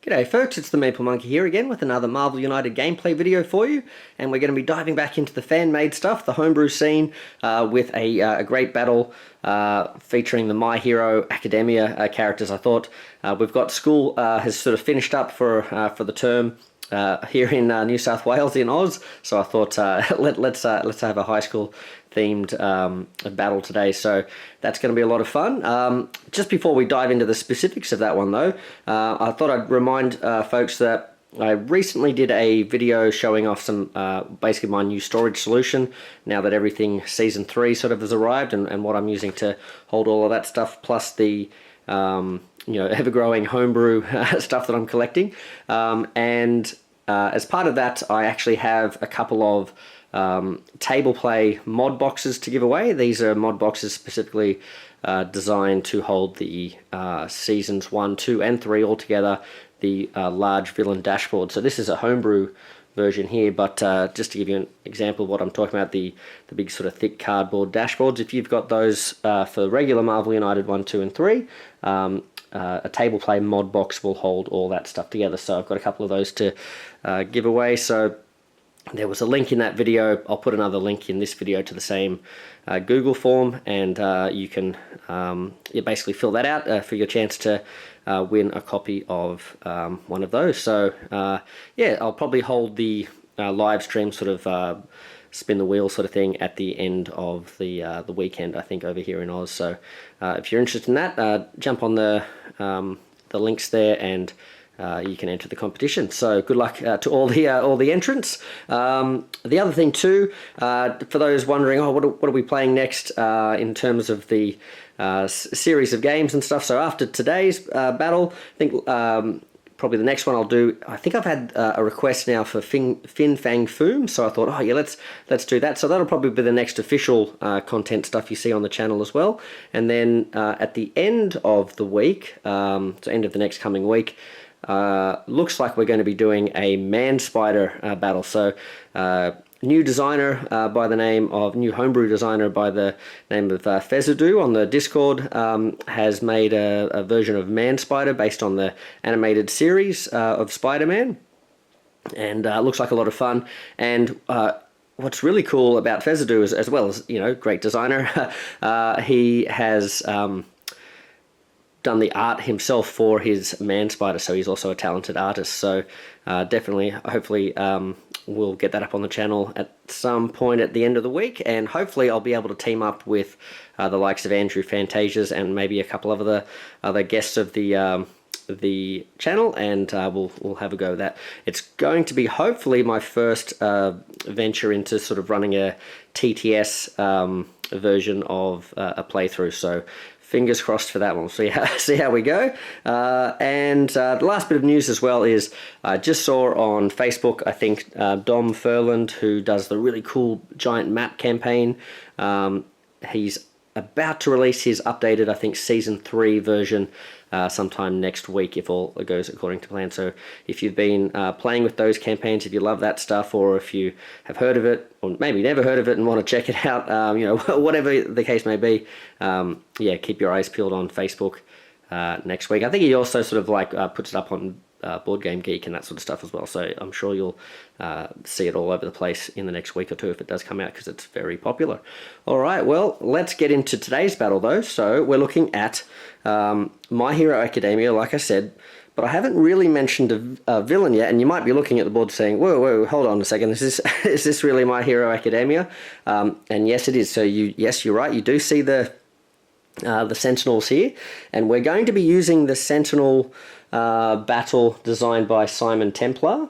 G'day folks, it's the Maple Monkey here again with another Marvel United gameplay video for you, and we're going to be diving back into the fan-made stuff, the homebrew scene, with a great battle featuring the My Hero Academia characters. I thought we've got school has sort of finished up for the term here in New South Wales in Oz, so I thought let's have a high school themed battle today, so that's going to be a lot of fun. Just before we dive into the specifics of that one though, I thought I'd remind folks that I recently did a video showing off some basically my new storage solution now that everything Season 3 sort of has arrived, and what I'm using to hold all of that stuff, plus the ever-growing homebrew stuff that I'm collecting. And as part of that, I actually have a couple of Tableplay ModBoxes to give away. These are ModBoxes specifically designed to hold the Seasons 1, 2, and 3 all together, the large villain dashboard. So this is a homebrew version here, but just to give you an example of what I'm talking about, the big sort of thick cardboard dashboards, if you've got those for regular Marvel United 1, 2, and 3, a Tableplay ModBox will hold all that stuff together. So I've got a couple of those to give away. So there was a link in that video. I'll put another link in this video to the same Google form, and you can basically fill that out for your chance to win a copy of one of those. So yeah, I'll probably hold the live stream sort of spin the wheel sort of thing at the end of the weekend, I think, over here in Oz. So if you're interested in that, jump on the links there, and you can enter the competition. So good luck to all the entrants. The other thing too, for those wondering, what are we playing next in terms of the series of games and stuff. So after today's battle, I think probably the next one I'll do, I think I've had a request now for Fin Fang Foom, so I thought, oh yeah, let's do that. So that'll probably be the next official content stuff you see on the channel as well. And then at the end of the week, so end of the next coming week, looks like we're going to be doing a man spider battle. So new designer by the name of, new homebrew designer by the name of Fezadu on the Discord has made a version of Man Spider based on the animated series of Spider-Man, and looks like a lot of fun. And what's really cool about Fezadu is, as well as, great designer, he has done the art himself for his Man Spider, so he's also a talented artist. So definitely, hopefully, we'll get that up on the channel at some point at the end of the week, and hopefully I'll be able to team up with the likes of Andrew Fantasias and maybe a couple of other guests of the channel, and we'll have a go at that. It's going to be hopefully my first venture into sort of running a TTS version of a playthrough, so fingers crossed for that one. We'll see how we go. And the last bit of news as well is I just saw on Facebook, I think Dom Furland, who does the really cool giant map campaign, he's about to release his updated, I think, Season 3 version sometime next week, if all goes according to plan. So if you've been playing with those campaigns, if you love that stuff, or if you have heard of it, or maybe never heard of it and want to check it out, whatever the case may be, yeah, keep your eyes peeled on Facebook next week. I think he also sort of like puts it up on Board Game Geek and that sort of stuff as well, so I'm sure you'll see it all over the place in the next week or two if it does come out, because it's very popular. Alright, well, let's get into today's battle though. So we're looking at My Hero Academia, like I said, but I haven't really mentioned a villain yet, and you might be looking at the board saying, whoa, hold on a second, is this really My Hero Academia? And yes, it is. So yes, you're right, you do see the Sentinels here, and we're going to be using the Sentinel battle designed by Simon Templar.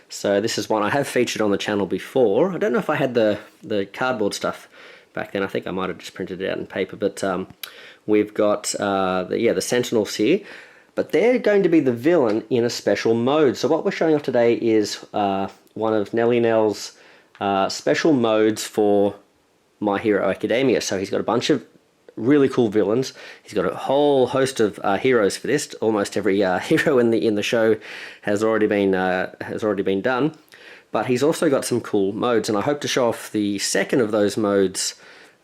So this is one I have featured on the channel before. I don't know if I had the cardboard stuff back then. I think I might have just printed it out in paper, but we've got the Sentinels here, but they're going to be the villain in a special mode. So what we're showing off today is one of xnellynelx's special modes for My Hero Academia. So he's got a bunch of really cool villains. He's got a whole host of heroes for this. Almost every hero in the show has already been done. But he's also got some cool modes, and I hope to show off the second of those modes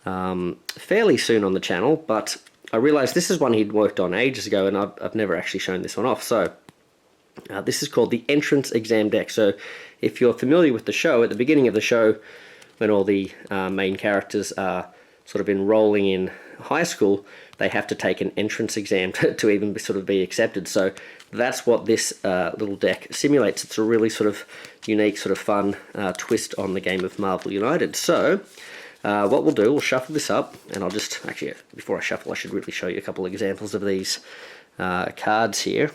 fairly soon on the channel. But I realized this is one he'd worked on ages ago, and I've never actually shown this one off. So This is called the entrance exam deck. So if you're familiar with the show, at the beginning of the show, when all the main characters are sort of enrolling in high school, they have to take an entrance exam to even sort of be accepted. So that's what this little deck simulates. It's a really sort of unique, sort of fun twist on the game of Marvel United. So what we'll do, we'll shuffle this up, and I'll just, actually, before I shuffle, I should really show you a couple of examples of these cards here.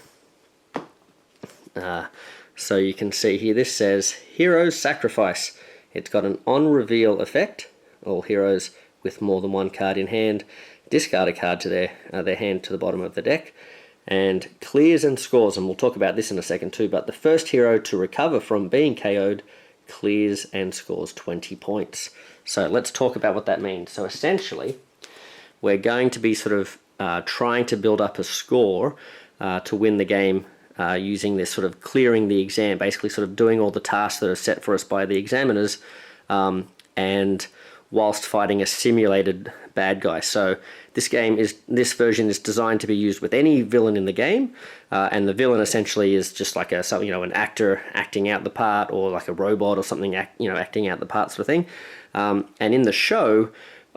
So you can see here, this says Heroes Sacrifice. It's got an on-reveal effect. All heroes with more than one card in hand discard a card to their hand to the bottom of the deck, and clears and scores, and we'll talk about this in a second too, but the first hero to recover from being KO'd clears and scores 20 points. So let's talk about what that means. So essentially, we're going to be sort of trying to build up a score to win the game using this sort of clearing the exam, basically sort of doing all the tasks that are set for us by the examiners, and whilst fighting a simulated bad guy. So this version is designed to be used with any villain in the game, and the villain essentially is just like an actor acting out the part, or like a robot or something, acting out the part sort of thing. And in the show,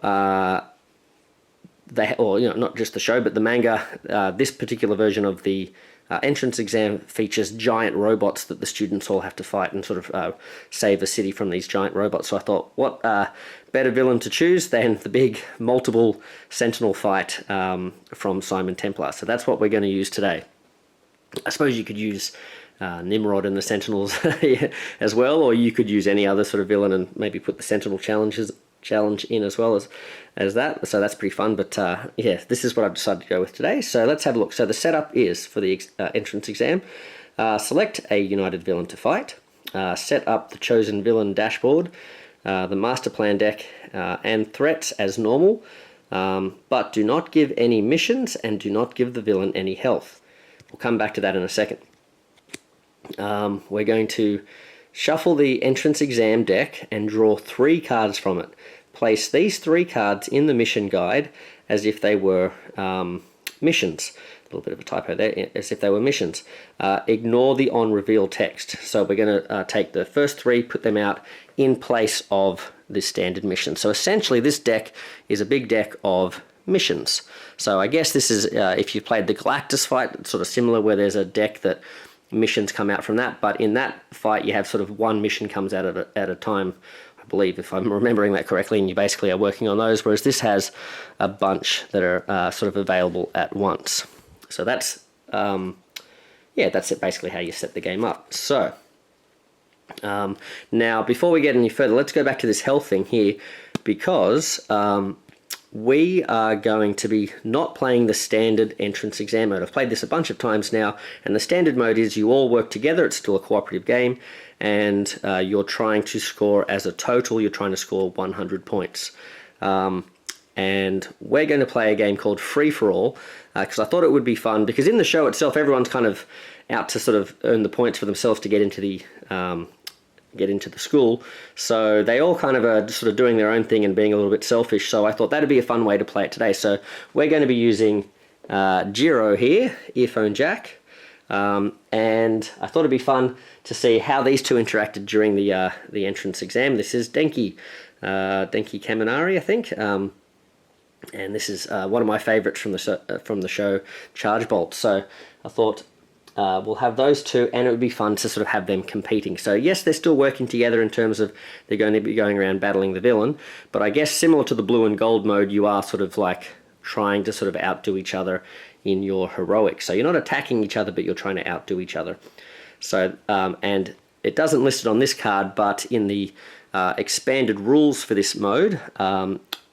not just the show, but the manga, this particular version of the entrance exam features giant robots that the students all have to fight and sort of save a city from these giant robots. So I thought, what better villain to choose than the big multiple Sentinel fight from Simon Templar. So that's what we're going to use today. I suppose you could use Nimrod and the Sentinels as well, or you could use any other sort of villain and maybe put the Sentinel challenge in as well as that. So that's pretty fun. But yeah, this is what I've decided to go with today. So let's have a look. So the setup is for the entrance exam. Select a United villain to fight. Set up the chosen villain dashboard, the master plan deck, and threats as normal. But do not give any missions and do not give the villain any health. We'll come back to that in a second. We're going to shuffle the entrance exam deck and draw 3 cards from it. Place these 3 cards in the mission guide as if they were missions. A little bit of a typo there, as if they were missions. Ignore the on-reveal text. So we're going to take the first 3, put them out in place of this standard mission. So essentially this deck is a big deck of missions. So I guess this is, if you played the Galactus fight, it's sort of similar, where there's a deck that missions come out from that, but in that fight you have sort of one mission comes out at a time, I believe, if I'm remembering that correctly, and you basically are working on those, whereas this has a bunch that are sort of available at once. So that's that's it, basically how you set the game up. So now before we get any further, let's go back to this health thing here, because we are going to be not playing the standard entrance exam mode. I've played this a bunch of times now, and the standard mode is you all work together. It's still a cooperative game, and you're trying to score as a total. You're trying to score 100 points. And we're going to play a game called Free for All, because I thought it would be fun, because in the show itself, everyone's kind of out to sort of earn the points for themselves to get into the school, so they all kind of are sort of doing their own thing and being a little bit selfish. So I thought that'd be a fun way to play it today. So we're going to be using Giro here, earphone jack, and I thought it'd be fun to see how these two interacted during the entrance exam. This is Denki Kaminari, I think, and this is one of my favorites from the show, Charge Bolt. So I thought we'll have those two, and it would be fun to sort of have them competing. So yes, they're still working together in terms of they're going to be going around battling the villain, but I guess similar to the blue and gold mode, you are sort of like trying to sort of outdo each other in your heroics. So you're not attacking each other, but you're trying to outdo each other. So and it doesn't list it on this card, but in the expanded rules for this mode,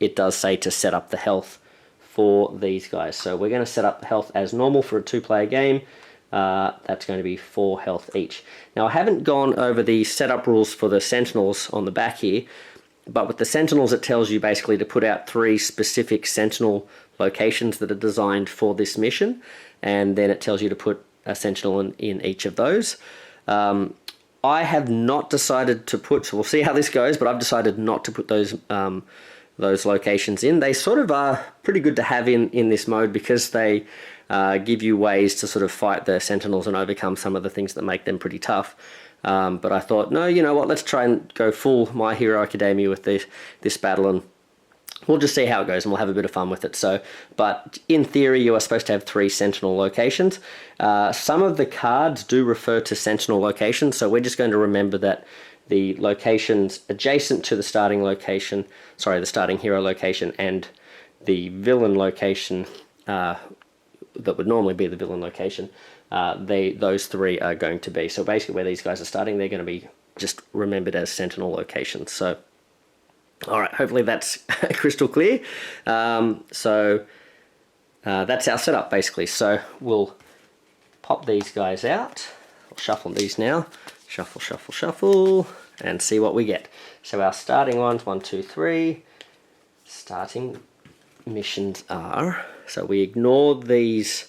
it does say to set up the health for these guys. So we're going to set up the health as normal for a 2-player game. That's going to be 4 health each. Now I haven't gone over the setup rules for the Sentinels on the back here, but with the Sentinels it tells you basically to put out 3 specific Sentinel locations that are designed for this mission, and then it tells you to put a Sentinel in each of those. I have not decided to put, so we'll see how this goes, but I've decided not to put those locations in. They sort of are pretty good to have in this mode, because they give you ways to sort of fight the Sentinels and overcome some of the things that make them pretty tough. But I thought, no, you know what, let's try and go full My Hero Academia with this battle, and we'll just see how it goes, and we'll have a bit of fun with it. So, but in theory, you are supposed to have 3 Sentinel locations. Some of the cards do refer to Sentinel locations, so we're just going to remember that the locations adjacent to the starting location, sorry, the starting hero location, and the villain location that would normally be the villain location, those 3 are going to be. So basically where these guys are starting, they're going to be just remembered as Sentinel locations. So, all right, hopefully that's crystal clear. That's our setup basically. So we'll pop these guys out. I'll shuffle these now. Shuffle, shuffle, shuffle, and see what we get. So our starting ones, 1, 2, 3. Starting missions are, so we ignore these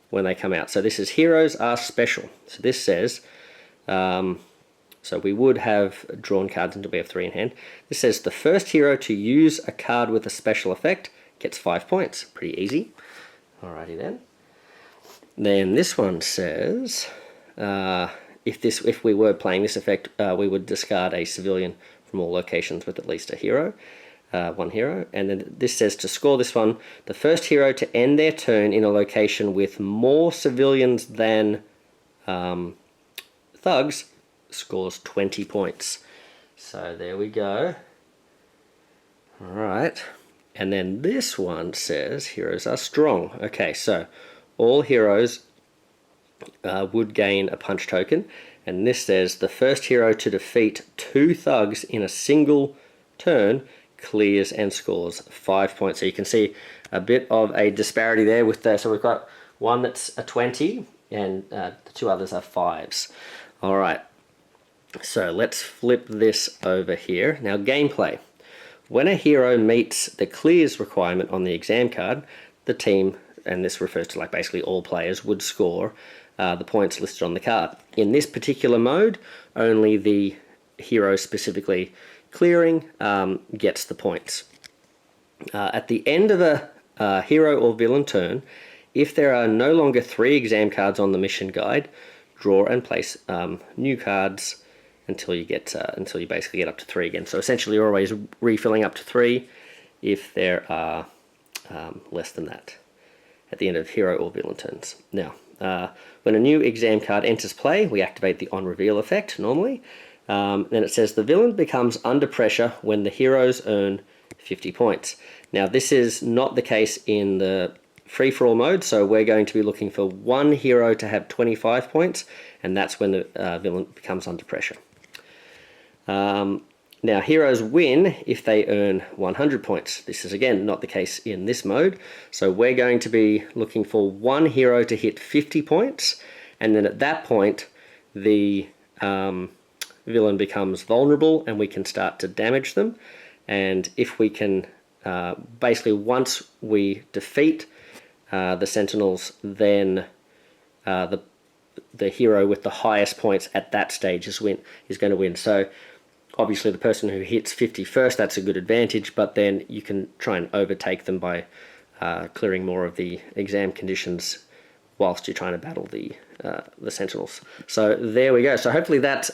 when they come out. So this is heroes are special. So this says, so we would have drawn cards until we have 3 in hand. This says the first hero to use a card with a special effect gets 5 points. Pretty easy. Alrighty then. Then this one says, if we were playing this effect, we would discard a civilian from all locations with at least a hero. 1 hero, and then this says to score this one, the first hero to end their turn in a location with more civilians than thugs scores 20 points. So there we go. Alright, and then this one says heroes are strong. Okay, so all heroes would gain a punch token, and this says the first hero to defeat 2 thugs in a single turn clears and scores 5 points. So you can see a bit of a disparity there with the, so we've got one that's a 20 and the 2 others are 5s. All right, so let's flip this over here. Now gameplay. When a hero meets the clears requirement on the exam card, the team, and this refers to like basically all players, would score the points listed on the card. In this particular mode, only the hero specifically clearing gets the points. At the end of a hero or villain turn, if there are no longer 3 exam cards on the mission guide, draw and place new cards until you basically get up to 3 again. So essentially you're always refilling up to 3 if there are less than that at the end of hero or villain turns. Now, when a new exam card enters play, we activate the on reveal effect normally. Then it says the villain becomes under pressure when the heroes earn 50 points. Now this is not the case in the free-for-all mode, so we're going to be looking for 1 hero to have 25 points, and that's when the villain becomes under pressure. Now heroes win if they earn 100 points. This is again not the case in this mode, so we're going to be looking for 1 hero to hit 50 points, and then at that point the villain becomes vulnerable and we can start to damage them. And if we can basically once we defeat the Sentinels, then the hero with the highest points at that stage is going to win. So obviously the person who hits 50 first, that's a good advantage, but then you can try and overtake them by clearing more of the exam conditions whilst you're trying to battle the Sentinels. So there we go. So hopefully that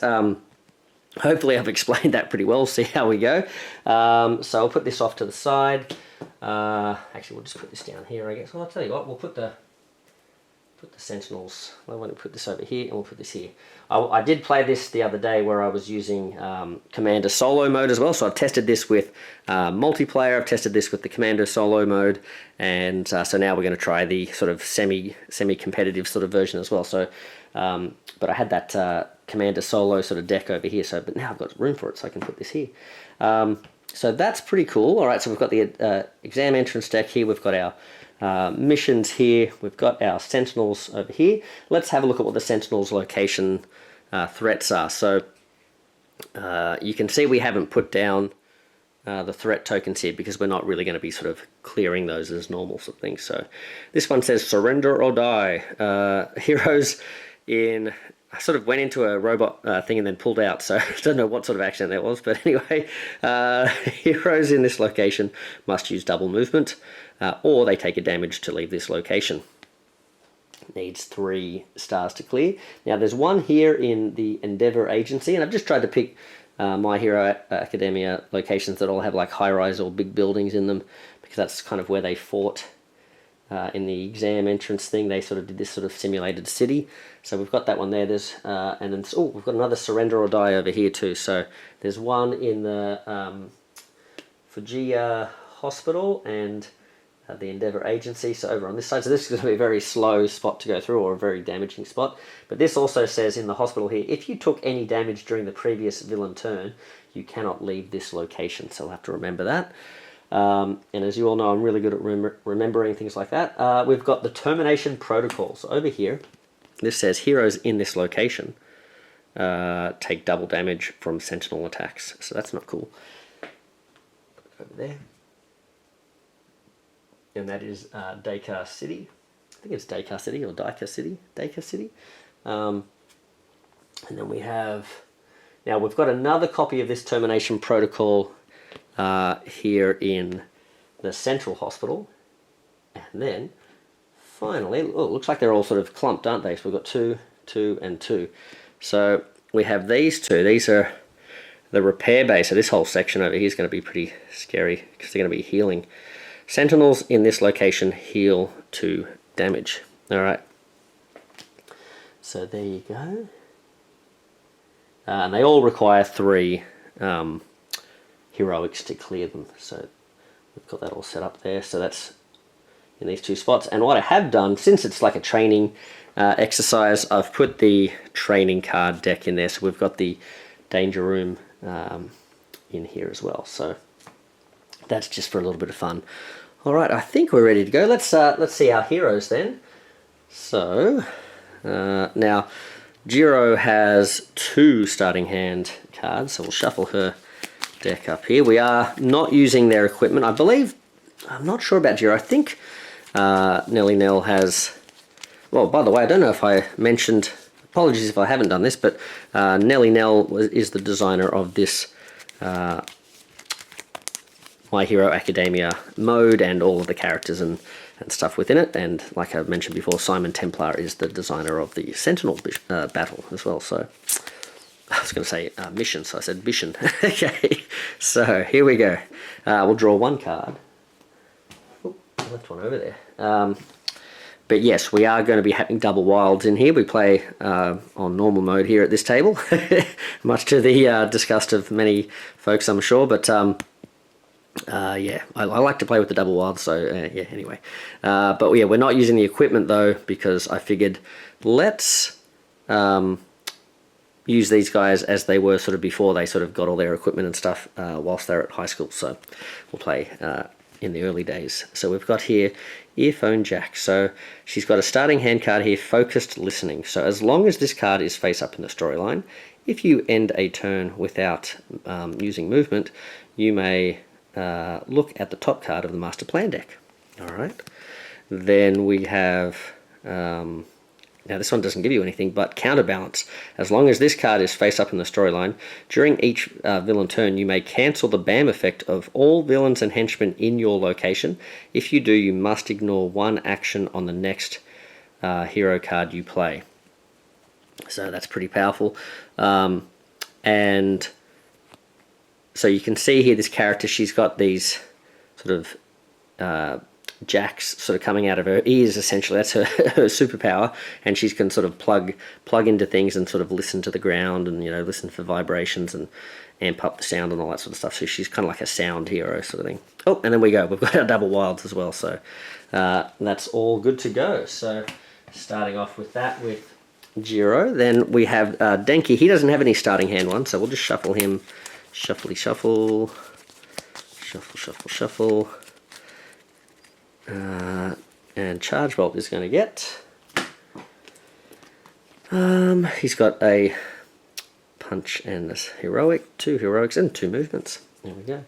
hopefully I've explained that pretty well. See how we go. So I'll put this off to the side. Actually, we'll just put this down here, I guess. Well, I'll tell you what, we'll put the Sentinels. I want to put this over here, and we'll put this here. I did play this the other day where I was using Commander Solo mode as well. So I've tested this with multiplayer. I've tested this with the Commander Solo mode, and so now we're going to try the sort of semi-competitive sort of version as well. So, but I had that Commander Solo sort of deck over here. So, but now I've got room for it, so I can put this here. So that's pretty cool. All right, so we've got the exam entrance deck here. We've got our missions here. We've got our Sentinels over here. Let's have a look at what the Sentinels location threats are. So you can see we haven't put down the threat tokens here because we're not really going to be sort of clearing those as normal sort of things. So this one says surrender or die. Heroes in... I sort of went into a robot thing and then pulled out, so I don't know what sort of action that was, but anyway, heroes in this location must use double movement, or they take a damage to leave this location. needs 3 stars to clear. Now there's one here in the Endeavour Agency, and I've just tried to pick My Hero Academia locations that all have like high-rise or big buildings in them, because that's kind of where they fought in the exam entrance thing. They sort of did this sort of simulated city. So we've got that one there. There's and then we've got another Surrender or Die over here too. So there's one in the Fujiya Hospital and the Endeavour Agency, so over on this side. So this is going to be a very slow spot to go through, or a very damaging spot. But this also says in the hospital here, if you took any damage during the previous villain turn, you cannot leave this location. So we'll have to remember that. And as you all know, I'm really good at remembering things like that. We've got the Termination Protocol. So over here, this says heroes in this location take double damage from Sentinel attacks. So that's not cool. Over there. And that is Dakar City. I think it's Dakar City or Dakar City. Dakar City. And then we have... Now we've got another copy of this Termination Protocol here in the Central Hospital. And then, finally... Oh, it looks like they're all sort of clumped, aren't they? So we've got 2, 2, and 2. So we have these two. These are the repair base. So this whole section over here is going to be pretty scary, because they're going to be healing. Sentinels in this location heal 2 damage. Alright. So there you go. And they all require 3 heroics to clear them. So we've got that all set up there. So that's in these 2 spots. And what I have done, since it's like a training exercise, I've put the training card deck in there. So we've got the danger room in here as well. So that's just for a little bit of fun. All right, I think we're ready to go. Let's see our heroes then. So now Jiro has 2 starting hand cards, so we'll shuffle her deck up here. We are not using their equipment, I believe. I'm not sure about Jiro. I think xnellynelx has. Well, by the way, I don't know if I mentioned. Apologies if I haven't done this, but xnellynelx is the designer of this My Hero Academia mode and all of the characters and stuff within it. And like I've mentioned before, Simon Templar is the designer of the Sentinel battle as well. So I was going to say mission, so I said mission. Okay, so here we go. We'll draw 1 card. Oh, I left one over there. But yes, we are going to be having double wilds in here. We play on normal mode here at this table, much to the disgust of many folks, I'm sure. But yeah, I like to play with the double wild, so yeah, anyway. But yeah, we're not using the equipment though, because I figured let's use these guys as they were sort of before they sort of got all their equipment and stuff whilst they're at high school. So we'll play in the early days. So we've got here Earphone Jack. So she's got a starting hand card here, Focused Listening. So as long as this card is face up in the storyline, if you end a turn without using movement, you may look at the top card of the Master Plan deck. Alright. Then we have, now this one doesn't give you anything, but Counterbalance. As long as this card is face up in the storyline, during each villain turn you may cancel the BAM effect of all villains and henchmen in your location. If you do, you must ignore 1 action on the next hero card you play. So that's pretty powerful. And so you can see here this character, she's got these sort of jacks sort of coming out of her ears, essentially. That's her, her superpower, and she can sort of plug into things and sort of listen to the ground and, you know, listen for vibrations and amp up the sound and all that sort of stuff. So she's kind of like a sound hero sort of thing. Oh, and then we go. We've got our double wilds as well, so that's all good to go. So starting off with that with Jiro. Then we have Denki. He doesn't have any starting hand ones, so we'll just shuffle him. Shuffly shuffle. Shuffle, shuffle, shuffle. And Charge Bolt is going to get... he's got a punch and a heroic, 2 heroics and 2 movements. There we go.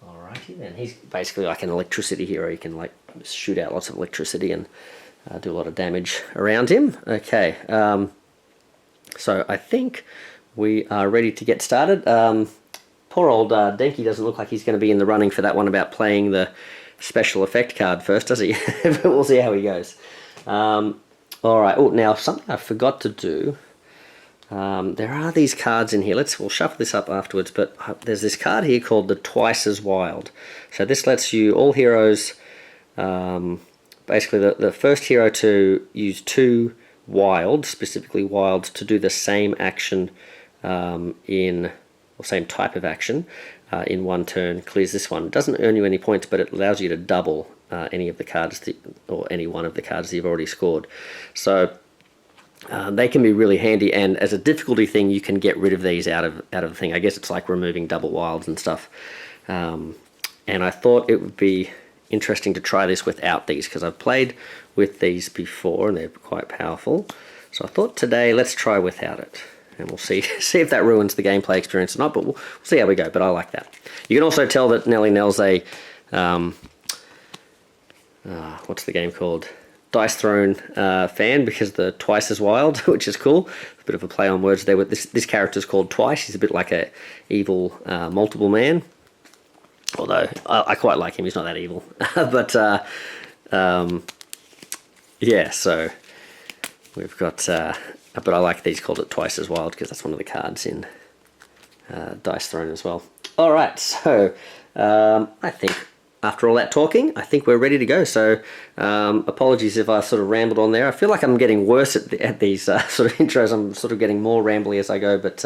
Alrighty then. He's basically like an electricity hero. He can like shoot out lots of electricity and do a lot of damage around him. Okay. So I think we are ready to get started. Poor old Denki doesn't look like he's going to be in the running for that one about playing the special effect card first, does he? But we'll see how he goes. All right. Oh, now something I forgot to do. There are these cards in here. We'll shuffle this up afterwards, but there's this card here called the Twice as Wild. So this lets you, all heroes, basically the first hero to use 2 wild, specifically wild, to do the same action or same type of action in one turn clears this one. It doesn't earn you any points, but it allows you to double any of the cards or any one of the cards that you've already scored. So they can be really handy, and as a difficulty thing, you can get rid of these out of the thing. I guess it's like removing double wilds and stuff. And I thought it would be interesting to try this without these, because I've played with these before and they're quite powerful. So I thought today let's try without it, and we'll see if that ruins the gameplay experience or not. But we'll see how we go. But I like that. You can also tell that xnellynelx a what's the game called? Dice Throne fan, because the Twice as Wild, which is cool. A bit of a play on words there. With this character's called Twice. He's a bit like a evil multiple man. Although I quite like him, he's not that evil. But yeah, so we've got. But I like these called it Twice as Wild, because that's one of the cards in Dice Throne as well. All right, so I think after all that talking, I think we're ready to go. So apologies if I sort of rambled on there. I feel like I'm getting worse at these sort of intros. I'm sort of getting more rambly as I go, but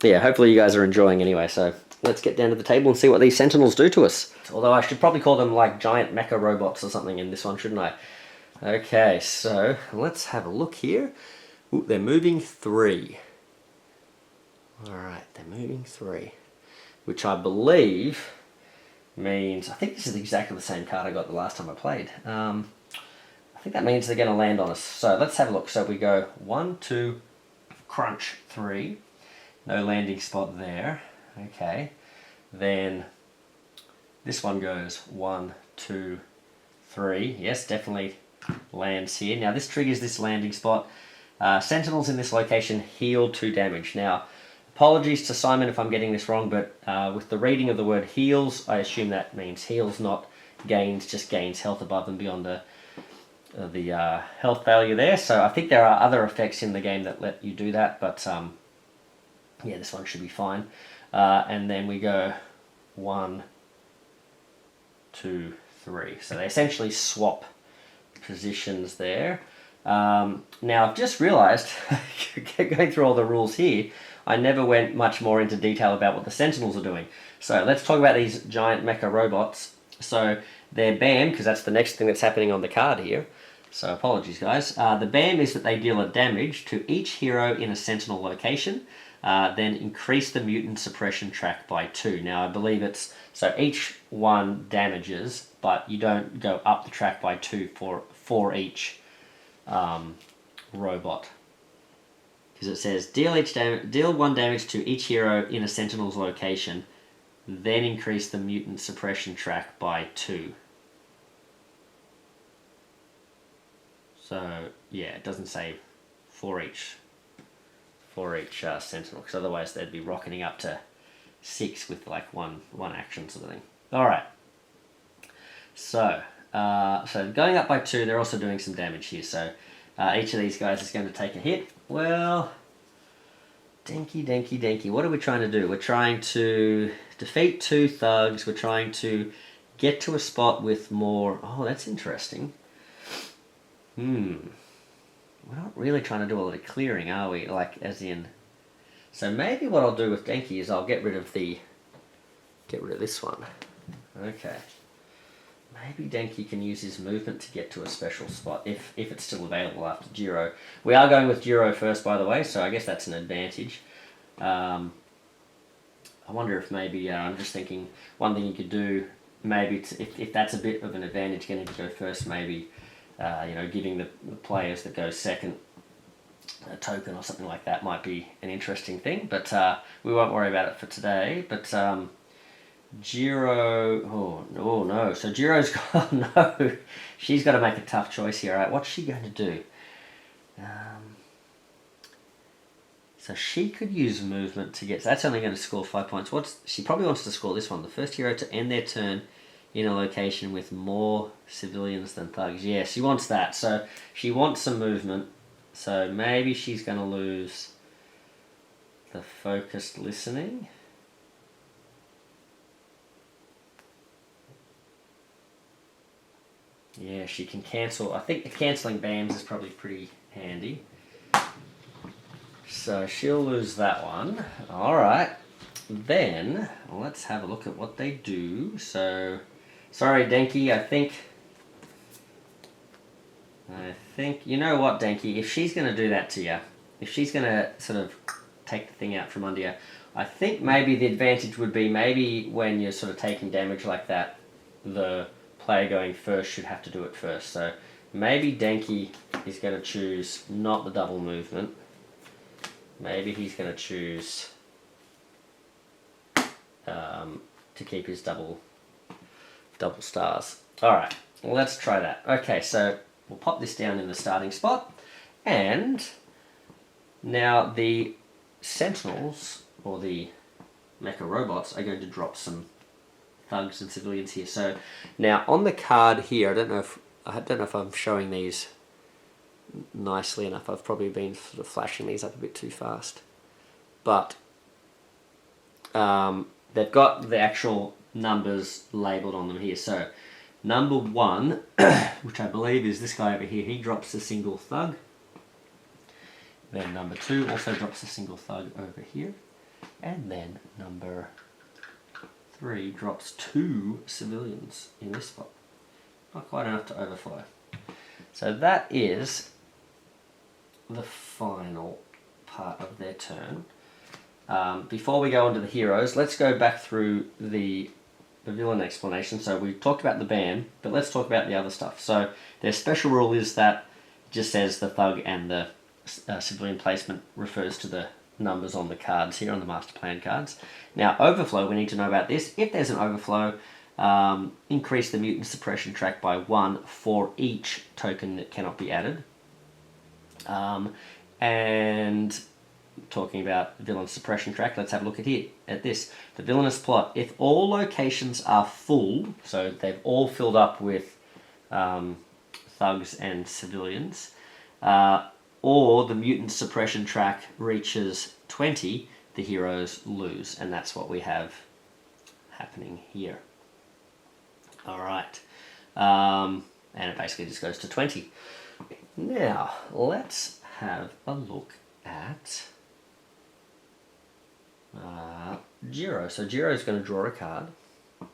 yeah, hopefully you guys are enjoying anyway. So let's get down to the table and see what these Sentinels do to us. Although I should probably call them like giant mecha robots or something in this one, shouldn't I? Okay, so let's have a look here. Ooh, they're moving 3. Alright, they're moving 3. Which I believe means, I think this is exactly the same card I got the last time I played. I think that means they're going to land on us. So let's have a look. So we go 1, 2, crunch, 3. No landing spot there. Okay. Then this one goes 1, 2, 3. Yes, definitely lands here. Now this triggers this landing spot. Sentinels in this location heal 2 damage. Now, apologies to Simon if I'm getting this wrong, but with the reading of the word heals, I assume that means heals, not gains, just gains health above and beyond the health value there. So I think there are other effects in the game that let you do that, but yeah, this one should be fine. And then we go 1, 2, 3. So they essentially swap positions there. Now I've just realized, going through all the rules here, I never went much more into detail about what the Sentinels are doing. So let's talk about these giant mecha robots. So their BAM, because that's the next thing that's happening on the card here. So apologies guys. The BAM is that they deal a damage to each hero in a Sentinel location, then increase the mutant suppression track by 2. Now I believe it's, so each one damages, but you don't go up the track by 2 for each robot. Because it says deal 1 damage to each hero in a Sentinel's location, then increase the mutant suppression track by 2. So yeah, it doesn't say for each Sentinel, because otherwise they'd be rocketing up to 6 with like one action sort of thing. All right. So so going up by 2, they're also doing some damage here. So each of these guys is going to take a hit. Well, denky. What are we trying to do? We're trying to defeat 2 thugs. We're trying to get to a spot with more... Oh, that's interesting. We're not really trying to do a lot of clearing, are we? Like, as in... So maybe what I'll do with Denki is I'll get rid of this one. Okay. Maybe Denki can use his movement to get to a special spot, if it's still available after Jiro. We are going with Jiro first, by the way, so I guess that's an advantage. I wonder if maybe, I'm just thinking, one thing you could do, maybe if that's a bit of an advantage, getting to go first, maybe, giving the players that go second a token or something like that might be an interesting thing, but we won't worry about it for today. But Jiro, oh no, so Jiro's got, no, she's got to make a tough choice here. Alright, what's she going to do? So she could use movement to get, so that's only going to score 5 points. She probably wants to score this one, the first hero to end their turn in a location with more civilians than thugs. Yeah, she wants that. So she wants some movement. So maybe she's going to lose the focused listening. Yeah, she can cancel. I think the cancelling BAMs is probably pretty handy. So she'll lose that one. Alright. Then, let's have a look at what they do. So, sorry Denki, I think, you know what Denki, if she's going to do that to you, if she's going to sort of take the thing out from under you, I think maybe the advantage would be maybe when you're sort of taking damage like that, the player going first should have to do it first. So maybe Denki is going to choose not the double movement. Maybe he's going to choose to keep his double stars. Alright, well, let's try that. Okay, so we'll pop this down in the starting spot, and now the Sentinels, or the mecha robots, are going to drop some thugs and civilians here. So now on the card here, I don't know if I'm showing these nicely enough. I've probably been sort of flashing these up a bit too fast, but they've got the actual numbers labelled on them here. So number 1, which I believe is this guy over here, he drops a single thug. Then number 2 also drops a single thug over here. And then number 3 drops 2 civilians in this spot. Not quite enough to overflow. So that is the final part of their turn. Before we go on to the heroes, let's go back through the villain explanation. So we talked about the ban, but let's talk about the other stuff. So their special rule is that it just says the thug and the civilian placement refers to the numbers on the cards here, on the master plan cards. Now overflow, we need to know about this. If there's an overflow, increase the mutant suppression track by 1 for each token that cannot be added. And talking about villain suppression track, let's have a look at this. The villainous plot. If all locations are full, so they've all filled up with thugs and civilians, or the mutant suppression track reaches 20, the heroes lose, and that's what we have happening here. Alright, and it basically just goes to 20. Now, let's have a look at Jiro. So Jiro is going to draw a card. I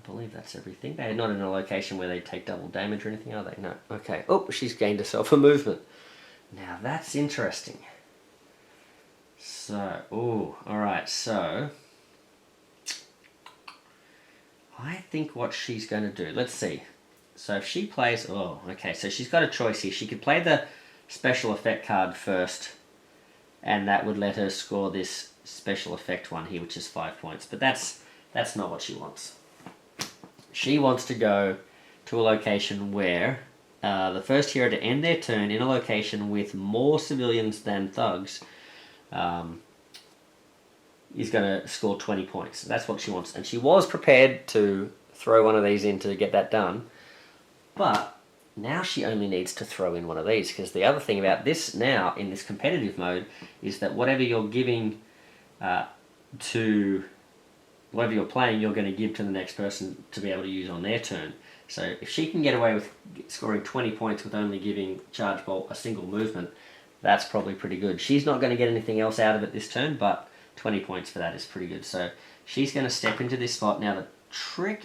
believe that's everything. They're not in a location where they take double damage or anything, are they? No. Okay. Oh, she's gained herself a movement. Now that's interesting. So, alright, so I think what she's going to do, let's see. So if she plays, okay, so she's got a choice here. She could play the special effect card first, and that would let her score this special effect one here, which is 5 points. But that's not what she wants. She wants to go to a location where the first hero to end their turn in a location with more civilians than thugs is going to score 20 points. That's what she wants. And she was prepared to throw one of these in to get that done. But now she only needs to throw in one of these, because the other thing about this now, in this competitive mode, is that whatever you're giving whatever you're playing, you're going to give to the next person to be able to use on their turn. So if she can get away with scoring 20 points with only giving Charge Bolt a single movement, that's probably pretty good. She's not going to get anything else out of it this turn, but 20 points for that is pretty good. So she's going to step into this spot. Now the trick...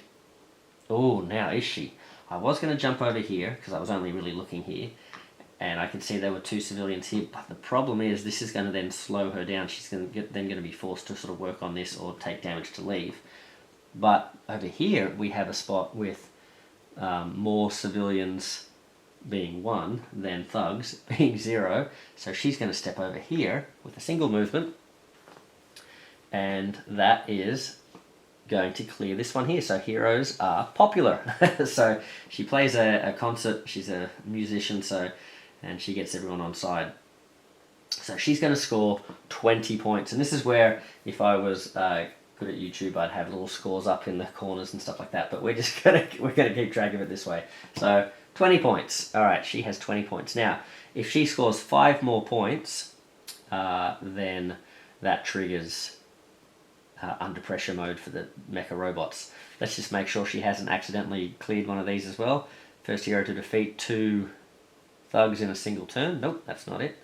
now is she? I was going to jump over here, because I was only really looking here, and I could see there were 2 civilians here, but the problem is this is going to then slow her down. She's then going to be forced to sort of work on this or take damage to leave. But over here we have a spot with more civilians being 1 than thugs being 0, so she's going to step over here with a single movement, and that is going to clear this one here. So heroes are popular. So she plays a concert, she's a musician, and she gets everyone on side. So she's going to score 20 points, and this is where, if I was good at YouTube, I'd have little scores up in the corners and stuff like that, but we're gonna keep track of it this way. So 20 points. All right, she has 20 points. Now, if she scores 5 more points, then that triggers under pressure mode for the mecha robots. Let's just make sure she hasn't accidentally cleared one of these as well. First hero to defeat 2 thugs in a single turn. Nope, that's not it.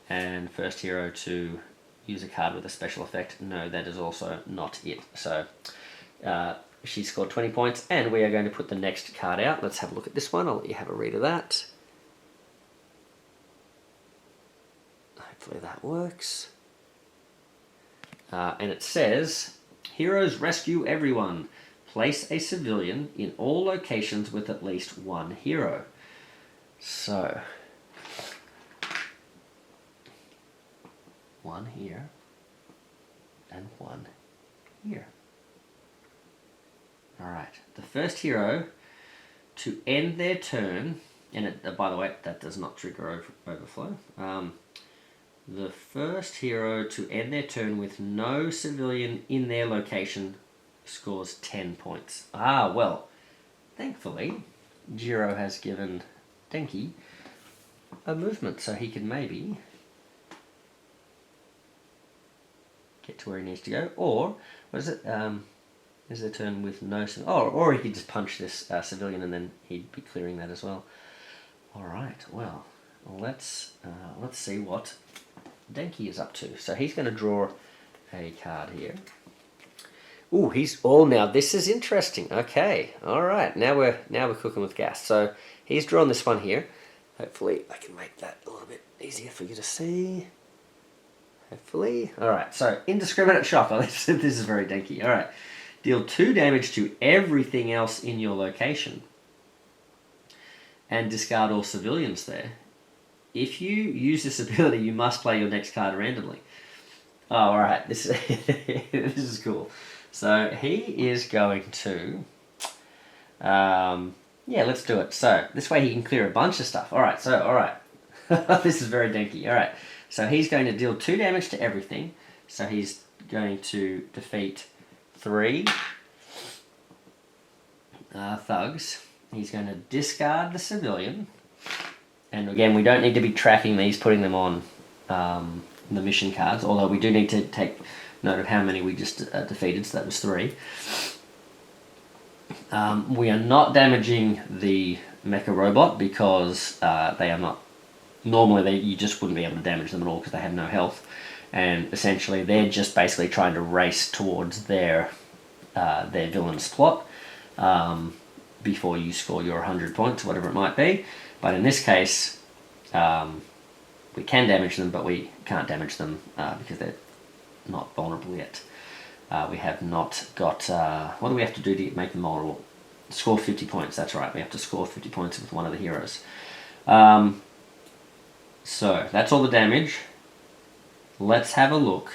And first hero to use a card with a special effect. No, that is also not it. So she scored 20 points, and we are going to put the next card out. Let's have a look at this one. I'll let you have a read of that. Hopefully that works. And it says, heroes rescue everyone. Place a civilian in all locations with at least 1 hero. So, 1 here, and 1 here. Alright, the first hero to end their turn, and by the way, that does not trigger overflow. The first hero to end their turn with no civilian in their location scores 10 points. Ah, well, thankfully, Jiro has given Denki a movement, so he can maybe get to where he needs to go. Or, what is it? Is the turn with no... or he could just punch this civilian and then he'd be clearing that as well. Alright, well, let's see what Denki is up to. So he's going to draw a card here. Ooh, he's all now. This is interesting. Okay, all right. Now we're cooking with gas. So he's drawn this one here. Hopefully, I can make that a little bit easier for you to see. Hopefully, all right. So indiscriminate shock. Oh, this is very Denki. All right. Deal 2 damage to everything else in your location, and discard all civilians there. If you use this ability, you must play your next card randomly. Oh, all right. This is cool. So he is going to, yeah, let's do it. So this way he can clear a bunch of stuff. All right, this is very Denki. All right, so he's going to deal 2 damage to everything. So he's going to defeat 3 thugs. He's going to discard the civilian. And again, we don't need to be tracking these, putting them on the mission cards, although we do need to take note of how many we just defeated, so that was 3. We are not damaging the mecha robot because they are not... Normally you just wouldn't be able to damage them at all because they have no health, and essentially they're just basically trying to race towards their villain's plot before you score your 100 points, whatever it might be. But in this case, we can damage them, but we can't damage them because they're not vulnerable yet. We have not got... what do we have to do to make them vulnerable? Score 50 points, that's right. We have to score 50 points with one of the heroes. So, that's all the damage. Let's have a look.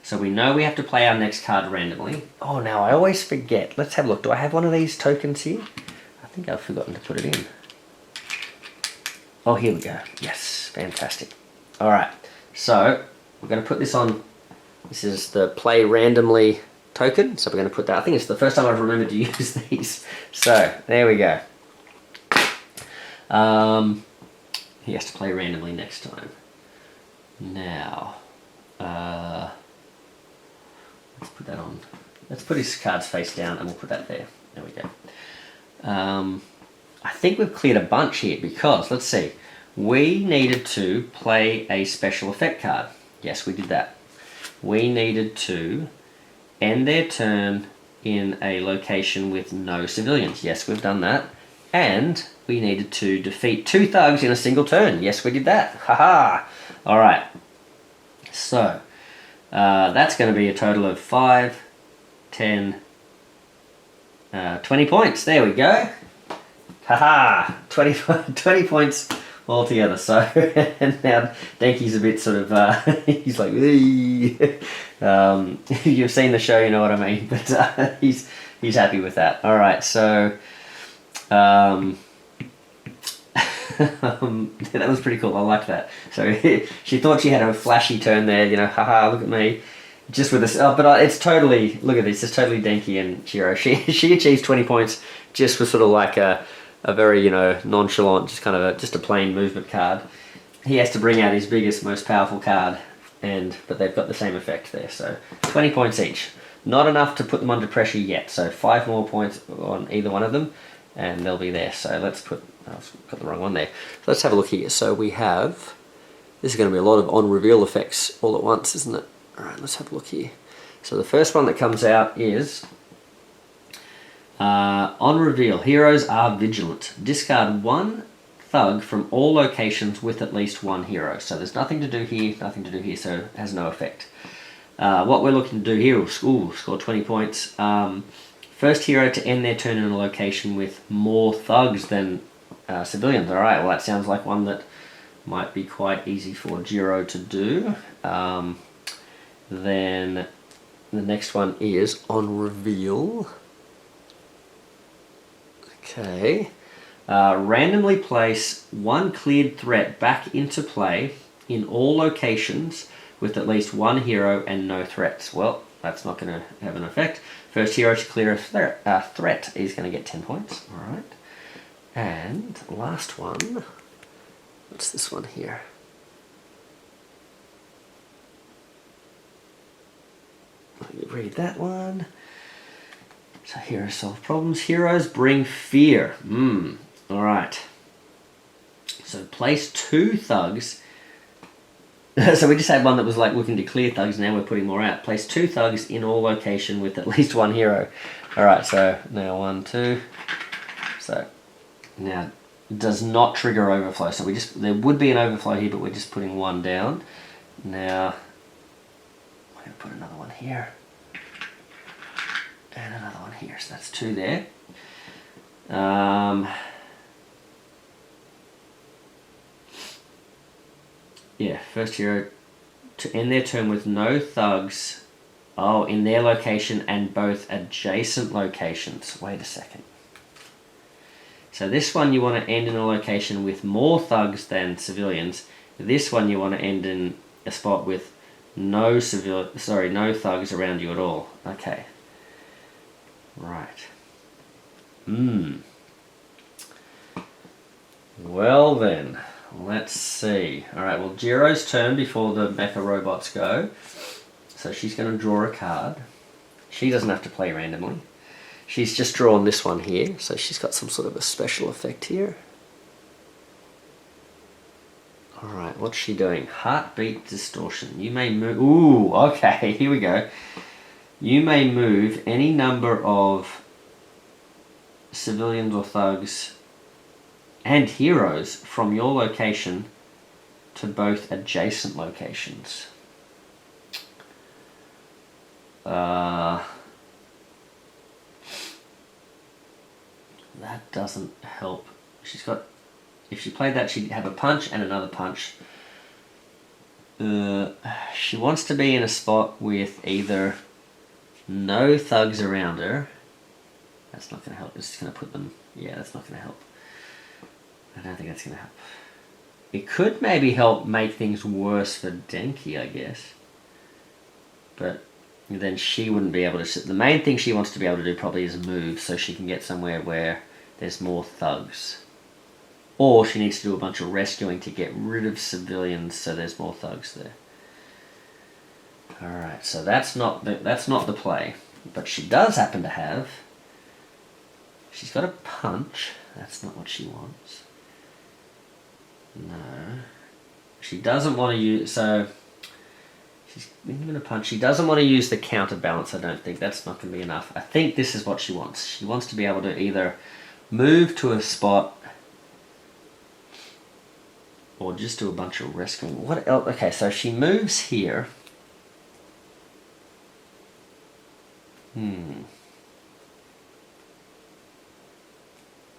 So we know we have to play our next card randomly. Oh, now I always forget. Let's have a look. Do I have one of these tokens here? I think I've forgotten to put it in. Oh, here we go. Yes, fantastic. Alright, so we're going to put this on. This is the play randomly token, so we're going to put that. I think it's the first time I've remembered to use these. So, there we go. He has to play randomly next time. Now, let's put that on. Let's put his cards face down and we'll put that there. There we go. I think we've cleared a bunch here because, let's see, we needed to play a special effect card. Yes, we did that. We needed to end their turn in a location with no civilians. Yes, we've done that. And we needed to defeat 2 thugs in a single turn. Yes, we did that. Haha! Alright. So, that's going to be a total of 5, 10, 20 points. There we go. Haha! 20 points altogether. So, and now Denki's a bit sort of, he's like, you've seen the show, you know what I mean. But he's happy with that. Alright, so... that was pretty cool. I like that. So she thought she had a flashy turn there, you know, haha, look at me. Just with this, but it's totally, look at this, it's totally Denki and Jiro. She achieves 20 points just with sort of like a very, you know, nonchalant, just kind of just a plain movement card. He has to bring out his biggest, most powerful card, but they've got the same effect there, so 20 points each. Not enough to put them under pressure yet, so 5 more points on either one of them, and they'll be there. So let's put, I've got the wrong one there. So let's have a look here. So we have, this is going to be a lot of on-reveal effects all at once, isn't it? Alright, let's have a look here. So the first one that comes out is, on reveal, heroes are vigilant. Discard 1 thug from all locations with at least 1 hero. So there's nothing to do here, nothing to do here, so it has no effect. What we're looking to do here, score 20 points. First hero to end their turn in a location with more thugs than civilians. Alright, well that sounds like one that might be quite easy for Jiro to do. Then the next one is on reveal. Okay. Randomly place 1 cleared threat back into play in all locations with at least 1 hero and no threats. Well, that's not going to have an effect. First hero to clear a threat is going to get 10 points. Alright. And last one. What's this one here? Let me read that one. So heroes solve problems. Heroes bring fear. Alright. So place 2 thugs. So we just had one that was like looking to clear thugs, now we're putting more out. Place 2 thugs in all location with at least 1 hero. Alright, so now 1, 2. So now it does not trigger overflow. So there would be an overflow here, but we're just putting 1 down. Now we're going to put another one here. And another one here, so that's 2 there. Yeah, first hero to end their turn with no thugs. Oh, in their location and both adjacent locations. Wait a second. So this one you want to end in a location with more thugs than civilians. This one you want to end in a spot with no thugs around you at all. Okay. Right. Well then, let's see. Alright, well Jiro's turn before the mecha robots go. So she's going to draw a card. She doesn't have to play randomly. She's just drawn this one here, so she's got some sort of a special effect here. Alright, what's she doing? Heartbeat distortion. You may move... Ooh, okay, here we go. You may move any number of civilians or thugs and heroes from your location to both adjacent locations. That doesn't help. She's got... If she played that, she'd have a punch and another punch. She wants to be in a spot with either no thugs around her. That's not going to help. It's just going to put them... Yeah, that's not going to help. I don't think that's going to help. It could maybe help make things worse for Denki, I guess. But then she wouldn't be able to... The main thing she wants to be able to do probably is move so she can get somewhere where there's more thugs. Or she needs to do a bunch of rescuing to get rid of civilians so there's more thugs there. Alright, so that's not the play. But she does happen to have... She's got a punch. That's not what she wants. No. She doesn't want to use... So... She's given a punch. She doesn't want to use the counterbalance, I don't think. That's not going to be enough. I think this is what she wants. She wants to be able to either move to a spot or just do a bunch of rescuing. What else? Okay, so she moves here.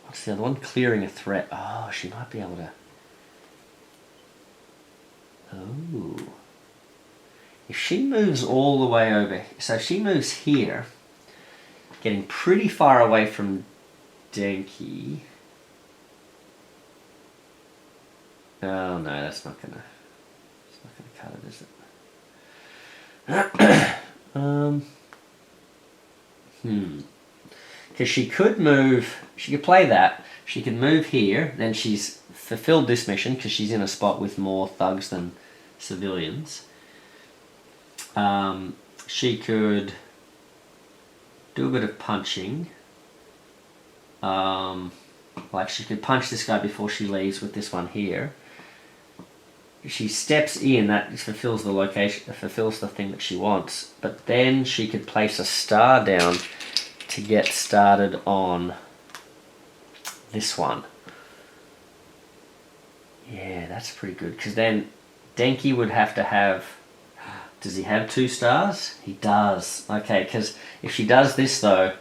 What's the other one? Clearing a threat. Oh, she might be able to... Oh. If she moves all the way over... So if she moves here, getting pretty far away from Denki... Oh no, that's not gonna cut it, is it? Because she could move, she could play that. She could move here, then she's fulfilled this mission because she's in a spot with more thugs than civilians. She could do a bit of punching. Like she could punch this guy before she leaves with this one here. She steps in, that fulfills the location, fulfills the thing that she wants. But then she could place a star down to get started on this one. Yeah, that's pretty good. Because then Denki would have to have... Does he have 2 stars? He does. Okay, because if she does this though,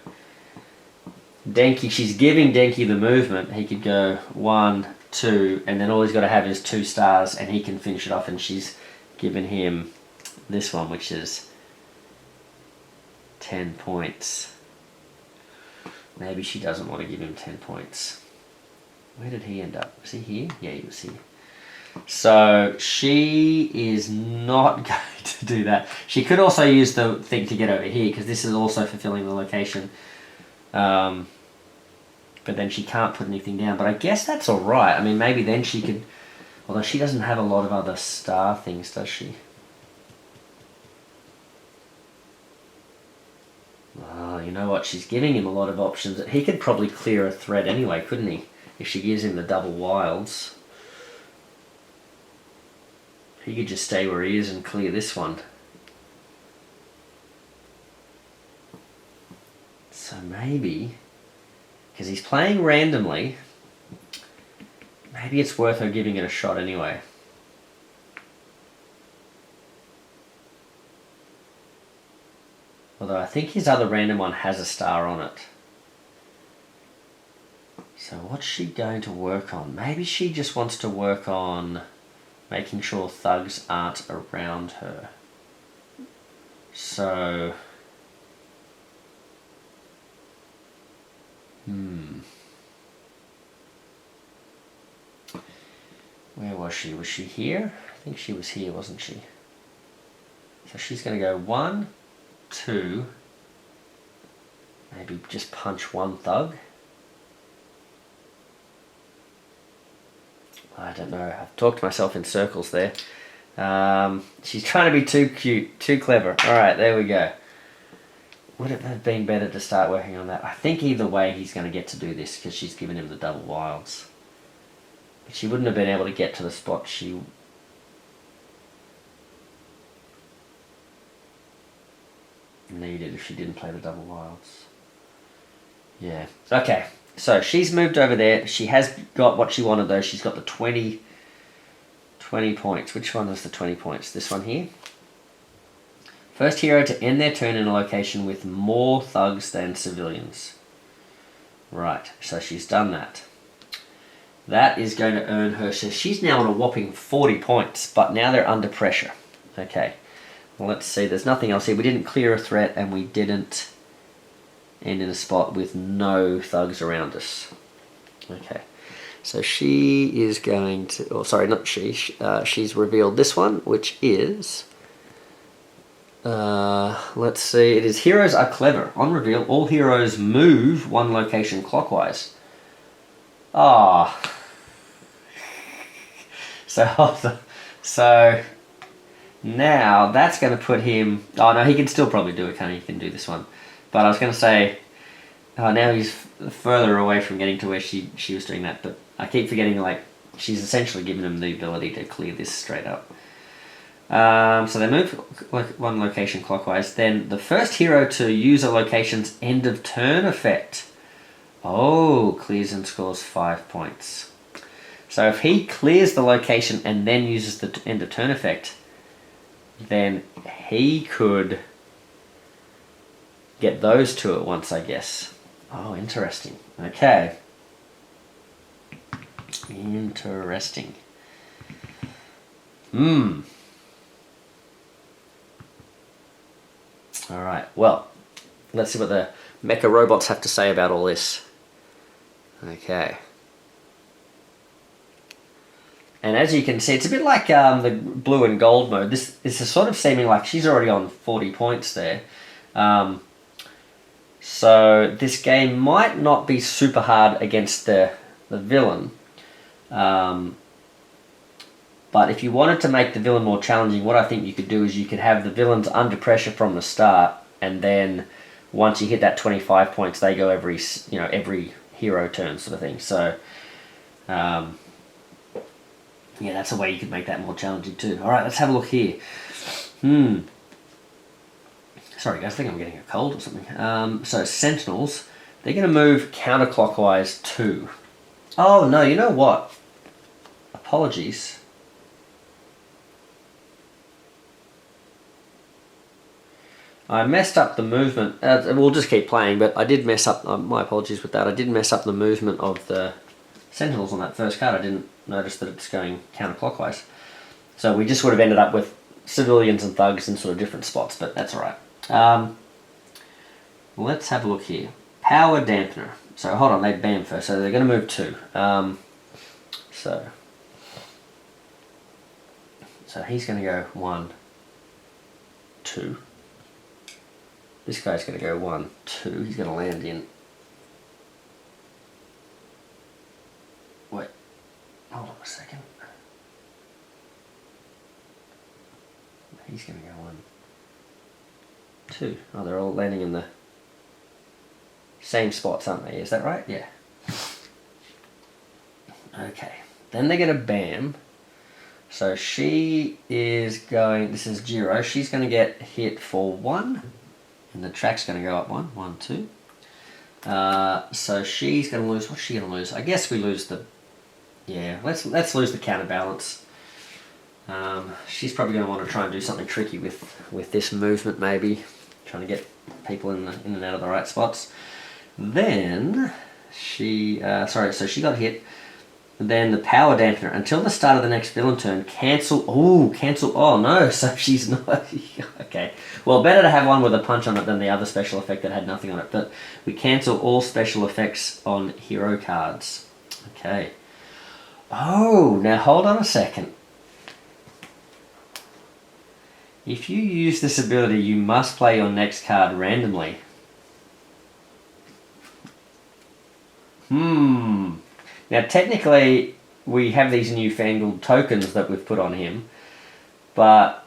Denki, she's giving Denki the movement. He could go 1, 2, and then all he's got to have is 2 stars, and he can finish it off. And she's given him this one, which is 10 points. Maybe she doesn't want to give him 10 points. Where did he end up? Was he here? Yeah, he was here. So she is not going to do that. She could also use the thing to get over here, because this is also fulfilling the location. But then she can't put anything down. But I guess that's alright. I mean, maybe then she could... Although she doesn't have a lot of other star things, does she? Oh, you know what? She's giving him a lot of options. He could probably clear a threat anyway, couldn't he? If she gives him the double wilds. He could just stay where he is and clear this one. So maybe, because he's playing randomly, maybe it's worth her giving it a shot anyway. Although I think his other random one has a star on it. So what's she going to work on? Maybe she just wants to work on making sure thugs aren't around her. So... Where was she? Was she here? I think she was here, wasn't she? So she's going to go 1, 2, maybe just punch 1 thug. I don't know, I've talked myself in circles there. She's trying to be too cute, too clever. Alright, there we go. Would it have been better to start working on that? I think either way he's going to get to do this because she's given him the double wilds. But she wouldn't have been able to get to the spot she... needed if she didn't play the double wilds. Yeah, okay. So she's moved over there. She has got what she wanted though. She's got the 20 points. Which one was the 20 points? This one here. First hero to end their turn in a location with more thugs than civilians. Right, so she's done that. That is going to earn her, so she's now on a whopping 40 points, but now they're under pressure. Okay, well, let's see, there's nothing else here. We didn't clear a threat and we didn't end in a spot with no thugs around us. Okay, so she is going to, oh sorry, not she, she's revealed this one, which is, let's see, it is heroes are clever. On reveal, all heroes move 1 location clockwise. Ah. So now that's going to put him, oh no, he can still probably do it, can't he? He can do this one. But I was going to say, now he's further away from getting to where she was doing that, but I keep forgetting, like, she's essentially given him the ability to clear this straight up. So they move 1 location clockwise. Then the first hero to use a location's end of turn effect. Oh, clears and scores 5 points. So if he clears the location and then uses the end of turn effect, then he could get those 2 at once, I guess. Oh, interesting. Okay. Interesting. Alright, well, let's see what the mecha robots have to say about all this. Okay. And as you can see, it's a bit like the blue and gold mode. This is sort of seeming like she's already on 40 points there. So this game might not be super hard against the villain. But if you wanted to make the villain more challenging, what I think you could do is you could have the villains under pressure from the start, and then once you hit that 25 points, they go every hero turn sort of thing. So, yeah, that's a way you could make that more challenging too. All right, let's have a look here. Sorry guys, I think I'm getting a cold or something. So Sentinels, they're going to move counterclockwise too. Oh no, you know what? Apologies. I messed up the movement. We'll just keep playing, but I did mess up. My apologies with that. I did mess up the movement of the Sentinels on that first card. I didn't notice that it's going counterclockwise. So we just would have ended up with civilians and thugs in sort of different spots, but that's alright. Let's have a look here. Power dampener. So hold on, they bam first. So they're going to move 2. So he's going to go 1, 2. This guy's going to go 1, 2. He's going to land in. Wait. Hold on a second. He's going to go 1, 2. Oh, they're all landing in the same spots, aren't they? Is that right? Yeah. Okay. Then they're going to bam. So she is going. This is Jiro. She's going to get hit for 1. And the track's going to go up 1, 1, 2. So she's going to lose. What's she going to lose? I guess we lose the. Yeah, let's lose the counterbalance. She's probably going to want to try and do something tricky with this movement, maybe trying to get people in and out of the right spots. Then she. So she got hit. Then the power dampener until the start of the next villain turn. Cancel. Oh, cancel. Oh no. So she's not. Okay. Well, better to have one with a punch on it than the other special effect that had nothing on it. But we cancel all special effects on hero cards. Okay. Oh, now hold on a second. If you use this ability, you must play your next card randomly. Now, technically, we have these newfangled tokens that we've put on him, but,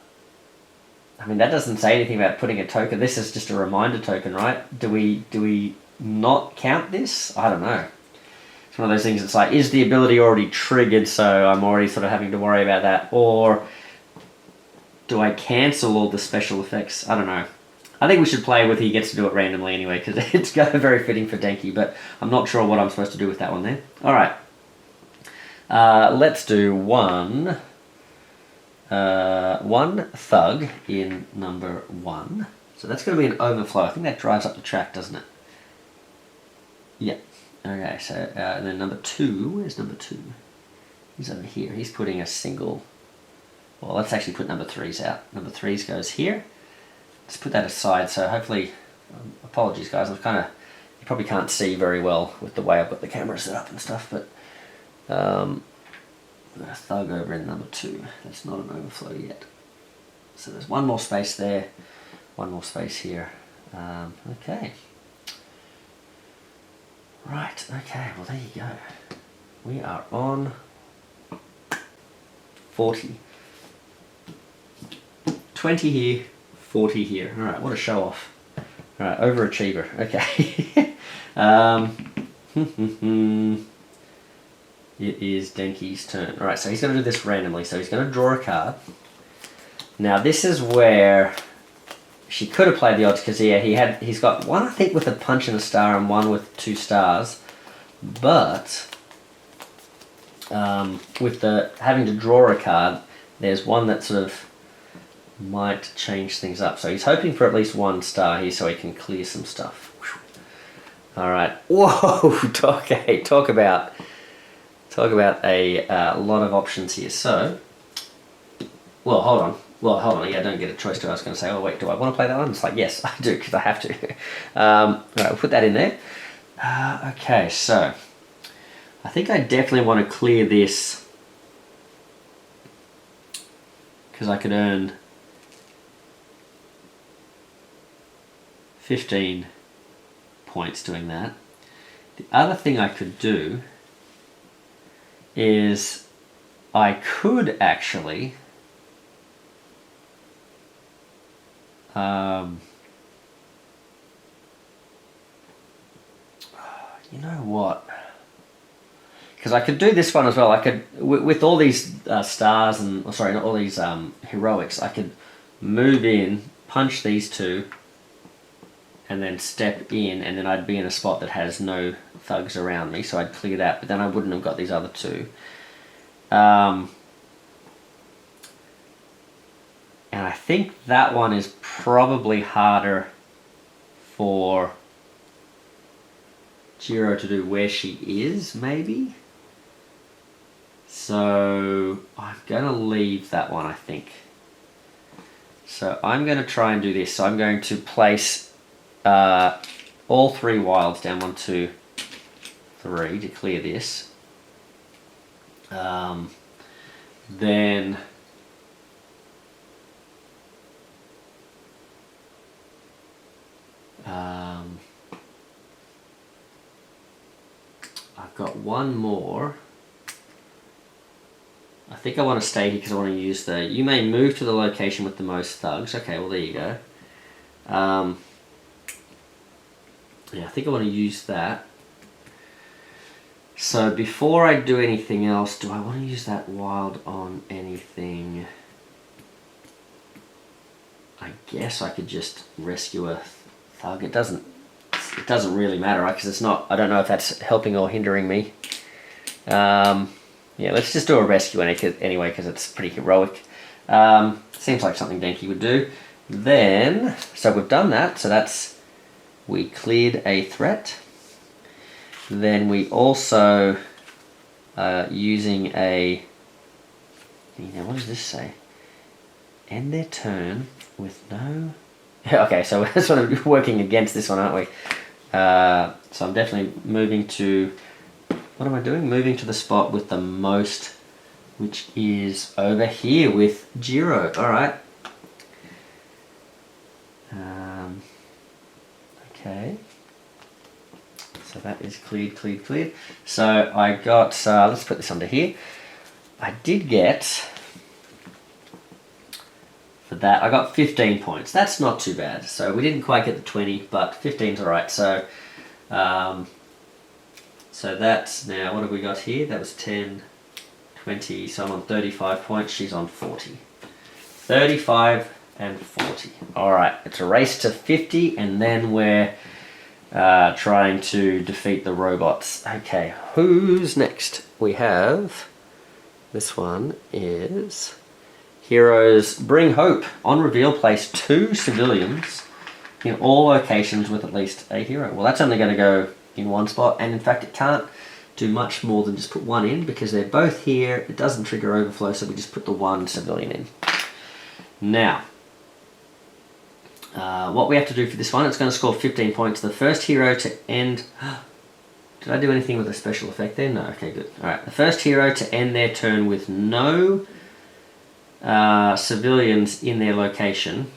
I mean, that doesn't say anything about putting a token. This is just a reminder token, right? Do we not count this? I don't know. It's one of those things, it's like, is the ability already triggered, so I'm already sort of having to worry about that, or do I cancel all the special effects? I don't know. I think we should play with he gets to do it randomly anyway, because it's very fitting for Denki, but I'm not sure what I'm supposed to do with that one there. Alright. Let's do one thug in number 1. So that's going to be an overflow. I think that drives up the track, doesn't it? Yeah. Okay, so and then number 2, where's number 2? He's over here. He's putting a single. Well, let's actually put number 3's out. Number 3's goes here. Let's put that aside, so hopefully, apologies guys, you probably can't see very well with the way I've got the camera set up and stuff, but I've got a thug over in number 2. That's not an overflow yet. So there's one more space there, one more space here. Okay. Right, okay, well there you go. We are on 40. 20 here. 40 here. Alright, what a show off. Alright, overachiever. Okay. It is Denki's turn. Alright, so he's going to do this randomly. So he's going to draw a card. Now this is where she could have played the odds, because he's got one I think with a punch and a star and one with 2 stars. But with the having to draw a card, there's one that sort of might change things up. So he's hoping for at least 1 star here so he can clear some stuff. Alright. Whoa! Okay, talk about a lot of options here. So, well, hold on. Yeah, I don't get a choice. I was going to say, oh wait, do I want to play that one? It's like, yes, I do, because I have to. Alright, we'll put that in there. Okay, so I think I definitely want to clear this because I could earn 15 points doing that. The other thing I could do is I could actually you know what? Because I could do this one as well. I could, with all these stars and, sorry, not all these heroics, I could move in, punch these two, and then step in, and then I'd be in a spot that has no thugs around me, so I'd clear that, but then I wouldn't have got these other two. And I think that one is probably harder for Jiro to do where she is, maybe? So I'm going to leave that one, I think. So I'm going to try and do this. So I'm going to place all three wilds down, 1, 2, 3 to clear this. Then I've got one more. I think I want to stay here because I want to use the, you may move to the location with the most thugs. Okay, well there you go. Yeah, I think I want to use that. So before I do anything else, do I want to use that wild on anything? I guess I could just rescue a thug. It doesn't really matter, right? Because it's not, I don't know if that's helping or hindering me. Yeah, let's just do a rescue anyway, because it's pretty heroic. Seems like something Denki would do. Then, so we've done that, so that's, we cleared a threat. Then we also, using a, now what does this say? End their turn with no, okay, so we're sort of working against this one, aren't we? So I'm definitely moving to, what am I doing? Moving to the spot with the most, which is over here with Jiro. All right. Okay. So that is cleared, cleared, cleared. So I got, let's put this under here. I did get, for that, I got 15 points. That's not too bad. So we didn't quite get the 20, but 15's all right. So, so that's now, what have we got here? That was 10, 20, so I'm on 35 points, she's on 40. 35 and 40. Alright, it's a race to 50 and then we're trying to defeat the robots. Okay, who's next? We have, this one is Heroes Bring Hope. On reveal, place 2 civilians in all locations with at least a hero. Well, that's only going to go in one spot, and in fact it can't do much more than just put one in because they're both here. It doesn't trigger overflow, so we just put the one civilian in. Now, what we have to do for this one, it's going to score 15 points. The first hero to end... Did I do anything with a special effect there? No, okay, good. Alright, the first hero to end their turn with no civilians in their location.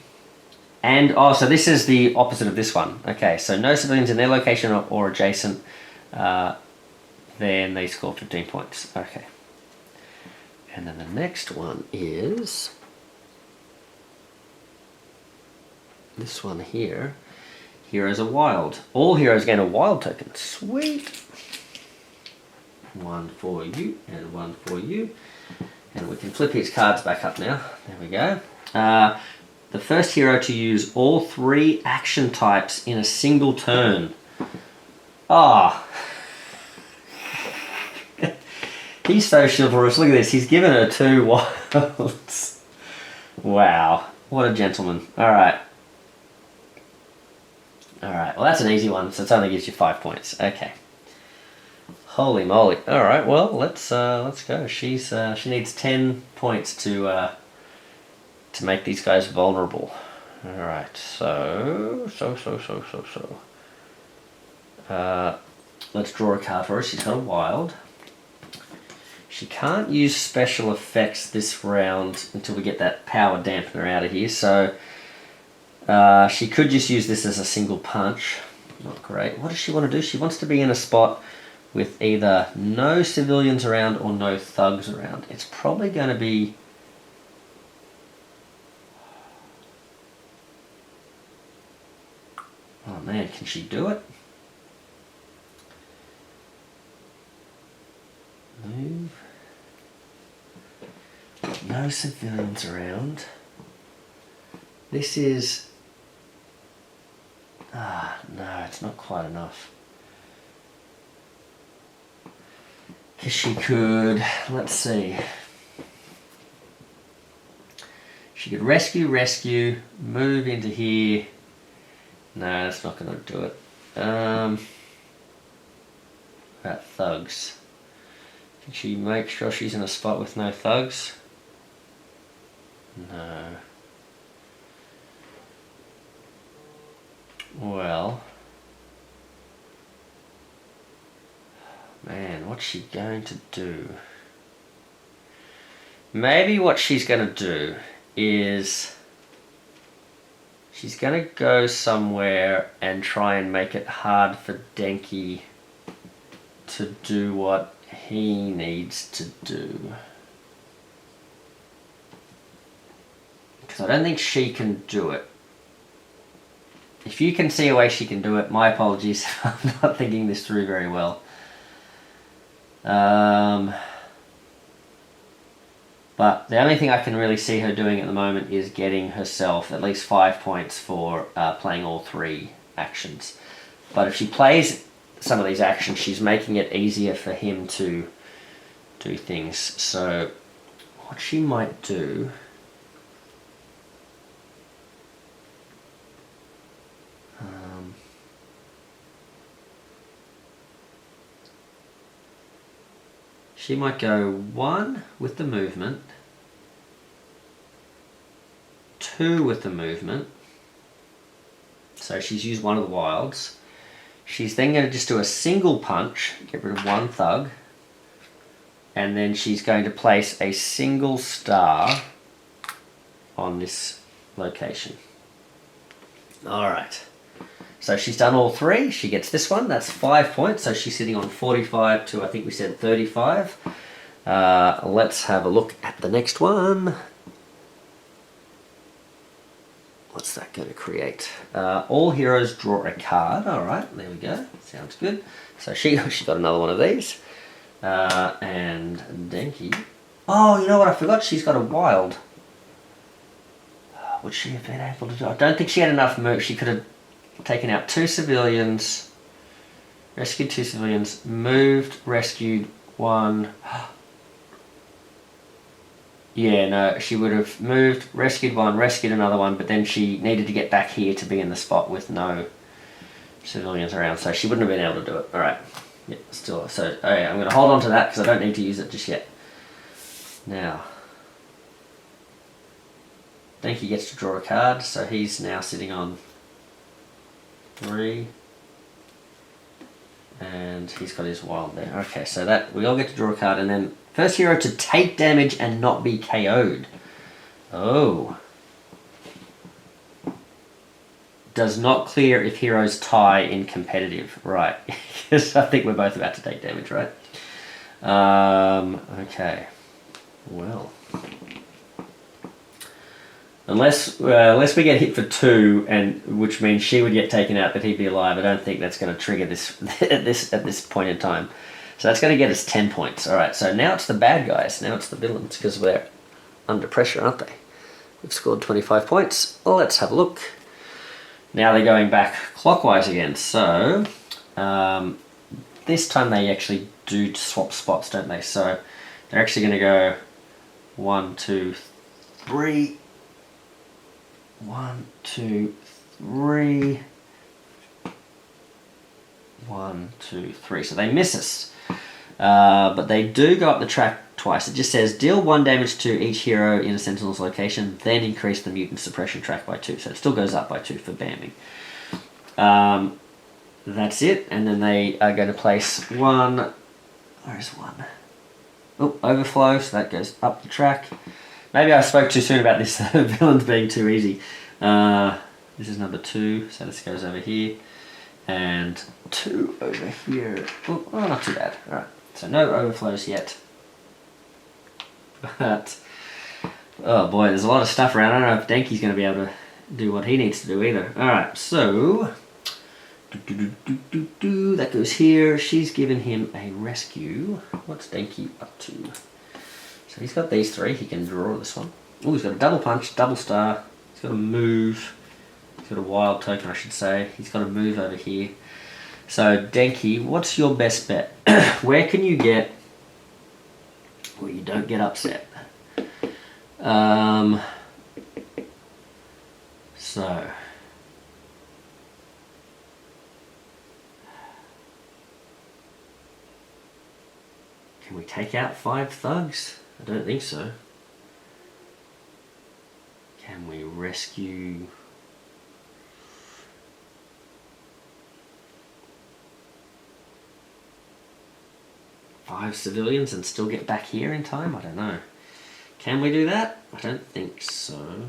And, oh, so this is the opposite of this one. Okay, so no civilians in their location or adjacent, then they score 15 points. Okay. And then the next one is this one here. Heroes are wild. All heroes gain a wild token. Sweet. One for you and one for you. And we can flip his cards back up now. There we go. The first hero to use all 3 action types in a single turn. Ah. Oh. He's so chivalrous. Look at this. He's given her 2 wilds. Wow. What a gentleman. Alright. Alright. Well, that's an easy one. So it only gives you 5 points. Okay. Holy moly. Alright. Well, let's go. She needs 10 points to make these guys vulnerable. Alright, so. Let's draw a card for her. She's got a wild. She can't use special effects this round until we get that power dampener out of here, so she could just use this as a single punch. Not great. What does she want to do? She wants to be in a spot with either no civilians around or no thugs around. It's probably going to be... Oh man, can she do it? Move. No civilians around. This is... no, it's not quite enough. Because she could, let's see. She could rescue, move into here. No, that's not going to do it. About thugs. Can she make sure she's in a spot with no thugs? No. Well, man, what's she going to do? Maybe what she's going to do is she's going to go somewhere and try and make it hard for Denki to do what he needs to do. Because I don't think she can do it. If you can see a way she can do it, my apologies, I'm not thinking this through very well. But the only thing I can really see her doing at the moment is getting herself at least 5 points for playing all 3 actions. But if she plays some of these actions, she's making it easier for him to do things. So what she might do... she might go 1 with the movement, 2 with the movement, so she's used one of the wilds. She's then going to just do a single punch, get rid of 1 thug, and then she's going to place a single star on this location. Alright. So she's done all 3, she gets this one, that's 5 points, so she's sitting on 45 to, I think we said 35. Let's have a look at the next one. What's that going to create? All heroes draw a card, alright, there we go, sounds good. So she got another one of these. And Denki... Oh, you know what, I forgot she's got a wild. Would she have been able to do it? I don't think she had enough move, she could have taken out 2 civilians, rescued 2 civilians, moved, rescued 1. Yeah, no, she would have moved, rescued 1, rescued another one, but then she needed to get back here to be in the spot with no civilians around, so she wouldn't have been able to do it. Alright, yeah, still, so okay, I'm going to hold on to that because I don't need to use it just yet. Now, I think he gets to draw a card, so he's now sitting on 3, and he's got his wild there. Okay, so that we all get to draw a card, and then first hero to take damage and not be KO'd. Oh. Does not clear if heroes tie in competitive. Right, because I think we're both about to take damage, right? Okay. Well. Unless we get hit for 2, and which means she would get taken out, but he'd be alive. I don't think that's going to trigger this at this point in time. So that's going to get us 10 points. All right. So now it's the bad guys. Now it's the villains because we're under pressure, aren't they? We've scored 25 points. Well, let's have a look. Now they're going back clockwise again. So this time they actually do swap spots, don't they? So they're actually going to go 1, 2, 3. 1, 2, 3. 1, 2, 3. So they miss us. But they do go up the track twice. It just says deal 1 damage to each hero in a Sentinel's location, then increase the mutant suppression track by 2. So it still goes up by 2 for bamming. That's it. And then they are going to place 1. Where is 1? Oh, overflow, so that goes up the track. Maybe I spoke too soon about this villains being too easy. This is number 2, so this goes over here. And 2 over here. Oh, not too bad. Alright, so no overflows yet. But, oh boy, there's a lot of stuff around. I don't know if Denki's going to be able to do what he needs to do either. Alright, so... that goes here. She's given him a rescue. What's Denki up to? So he's got these 3. He can draw this one. Oh, he's got a double punch, double star. He's got a move. He's got a wild token, I should say. He's got a move over here. So, Denki, what's your best bet? Where can you get where you don't get upset? So... can we take out 5 thugs? I don't think so. Can we rescue... 5 civilians and still get back here in time? I don't know. Can we do that? I don't think so.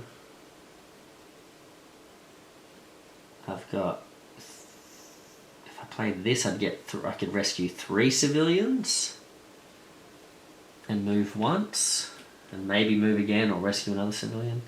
I've got... if I played this, I could rescue 3 civilians. And move once, and maybe move again or rescue another civilian.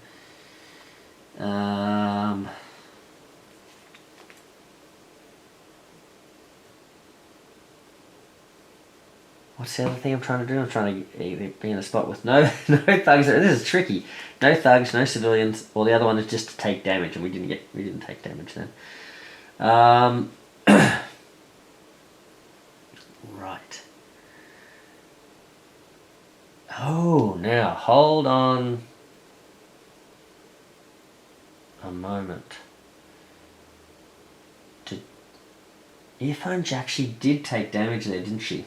What's the other thing I'm trying to do? I'm trying to be in a spot with no thugs. This is tricky. No thugs, no civilians. Or the other one is just to take damage, and we didn't take damage then. Right. Oh, now, hold on a moment. Earphone Jack, she did take damage there, didn't she?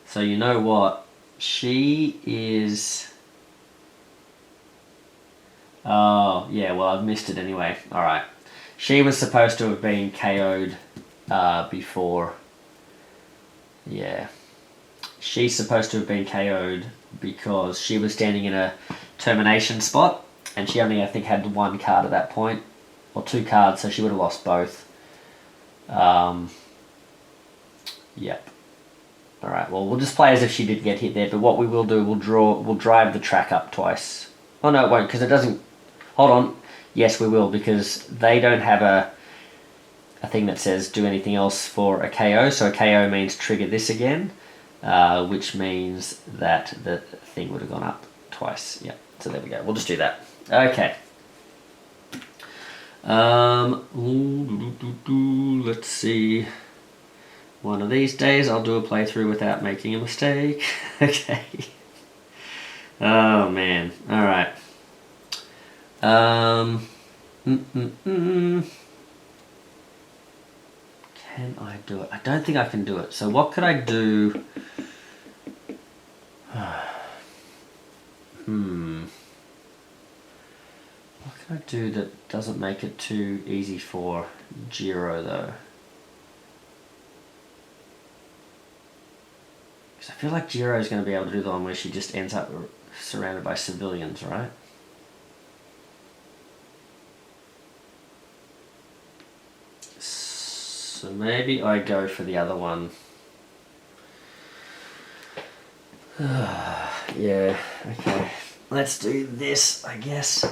So you know what? She is... oh, yeah, well, I've missed it anyway. Alright. She was supposed to have been KO'd before. Yeah. She's supposed to have been KO'd because she was standing in a termination spot, and she only, I think, had 1 card at that point, or 2 cards, so she would have lost both. Yep. Alright, well, we'll just play as if she did get hit there, but what we will do, we'll drive the track up twice. Oh no, it won't, because it doesn't... hold on. Yes, we will, because they don't have a thing that says do anything else for a KO, so a KO means trigger this again. Which means that the thing would have gone up twice. Yep, so there we go. We'll just do that. Okay. Let's see. One of these days I'll do a playthrough without making a mistake. Okay. Oh man. Alright. Can I do it? I don't think I can do it. So what could I do? What can I do that doesn't make it too easy for Jiro though? Because I feel like Jiro is going to be able to do the one where she just ends up surrounded by civilians, right? So maybe I go for the other one. Yeah, okay. Let's do this, I guess.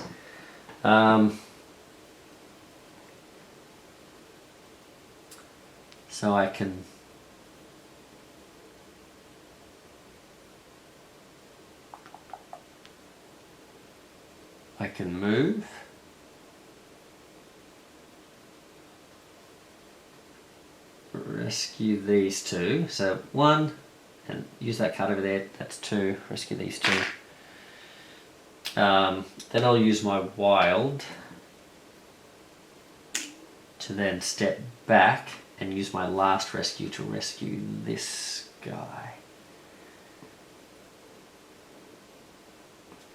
So I can... move. Rescue these 2. So 1, and use that card over there. That's 2. Rescue these 2. Then I'll use my wild to then step back and use my last rescue to rescue this guy.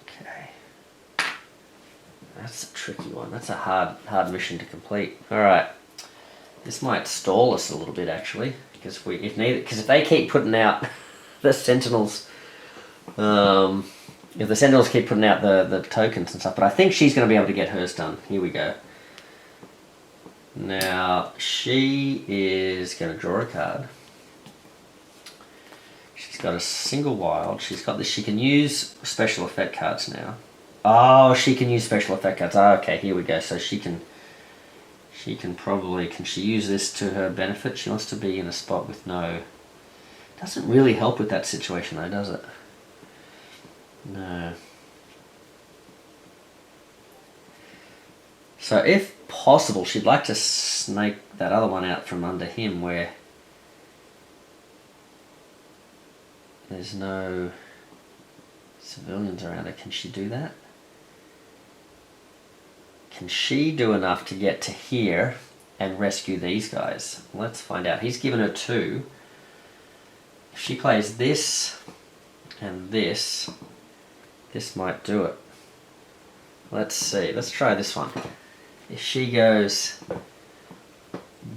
Okay. That's a tricky one. That's a hard mission to complete. Alright. This might stall us a little bit actually, because if they keep putting out the Sentinels If the Sentinels keep putting out the tokens and stuff, but I think she's going to be able to get hers done. Here we go. Now, she is going to draw a card. She's got a single wild. She's got this. She can use special effect cards now. Oh, she can use special effect cards. Oh, okay, here we go. So she can probably, can she use this to her benefit? She wants to be in a spot with no... Doesn't really help with that situation though, does it? No. So if possible, she'd like to snake that other one out from under him where there's no civilians around her. Can she do that? Can she do enough to get to here and rescue these guys? Let's find out. He's given her 2. If she plays this and this might do it. Let's see. Let's try this one. If she goes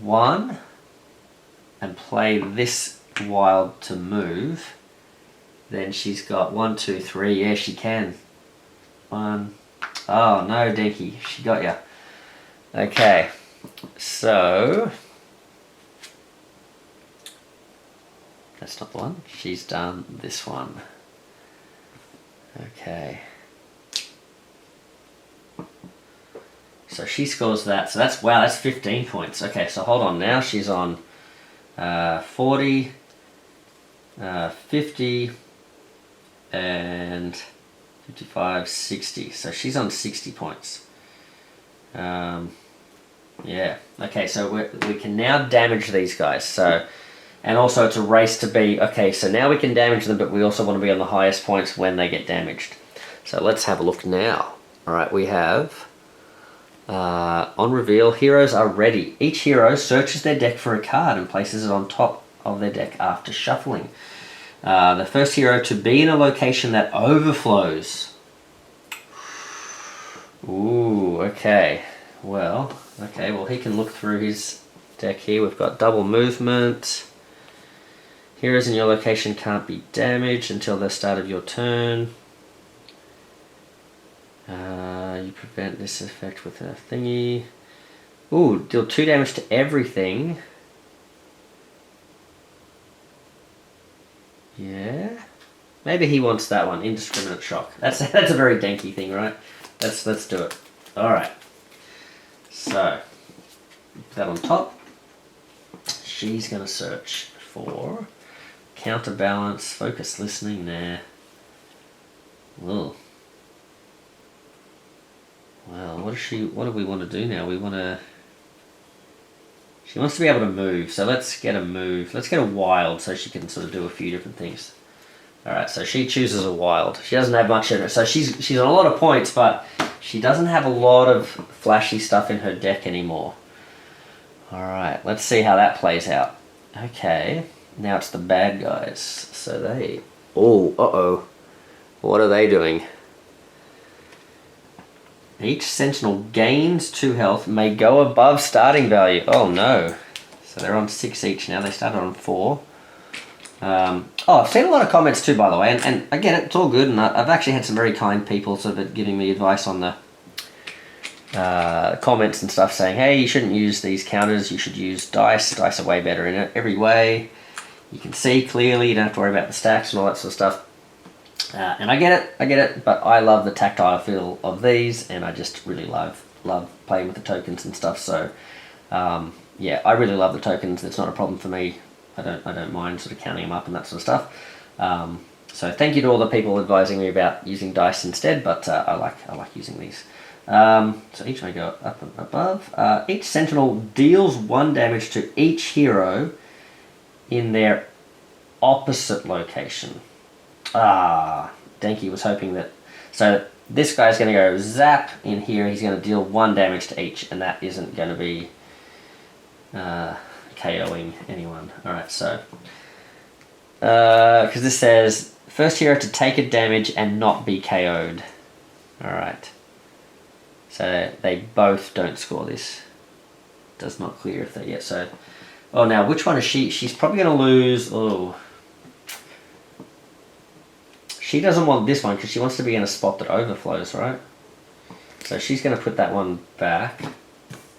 1 and play this wild to move, then she's got 1, 2, 3. Yeah, she can. 1. Oh no, Dinky, she got ya. Okay, so that's not the one. She's done this one. Okay. So she scores that. So that's, wow, that's 15 points. Okay, so hold on. Now she's on 40, 50, and 55, 60. So she's on 60 points. Yeah. Okay, so we can now damage these guys. So, and also it's a race to be, okay, so now we can damage them, but we also want to be on the highest points when they get damaged. So let's have a look now. All right, we have, on reveal, heroes are ready. Each hero searches their deck for a card and places it on top of their deck after shuffling. The first hero to be in a location that overflows. Ooh, okay. Well, he can look through his deck here. We've got double movement. Heroes in your location can't be damaged until the start of your turn. You prevent this effect with a thingy. Ooh, deal 2 damage to everything. Yeah. Maybe he wants that one, indiscriminate shock. That's a very danky thing, right? Let's do it. Alright. So, put that on top. She's gonna search for counterbalance, focus listening there. Well, what do we want to do now? She wants to be able to move, so let's get a move. Let's get a wild so she can sort of do a few different things. Alright, so she chooses a wild. She doesn't have much in it, so she's on a lot of points, but she doesn't have a lot of flashy stuff in her deck anymore. Alright, let's see how that plays out. Okay, now it's the bad guys. So they... Oh, uh-oh. What are they doing? Each Sentinel gains 2 health, may go above starting value. Oh no. So they're on 6 each now. They started on 4. I've seen a lot of comments too, by the way, and I get it, it's all good, and I've actually had some very kind people sort of giving me advice on the comments and stuff, saying, hey, you shouldn't use these counters, you should use dice. Dice are way better in it every way. You can see clearly, you don't have to worry about the stacks and all that sort of stuff. And I get it, but I love the tactile feel of these, and I just really love playing with the tokens and stuff, so yeah, I really love the tokens. It's not a problem for me. I don't mind sort of counting them up and that sort of stuff. So thank you to all the people advising me about using dice instead, but I like using these. So each may go up and above. Each Sentinel deals 1 damage to each hero in their opposite location. Denki was hoping that... So this guy's going to go zap in here. He's going to deal 1 damage to each, and that isn't going to be KOing anyone. Alright, so... Because this says, first hero to take a damage and not be KO'd. Alright. So they both don't score this. Does not clear if they... Yeah, so... Oh, now, which one is she? She's probably going to lose... Oh... she doesn't want this one because she wants to be in a spot that overflows, right? So she's going to put that one back.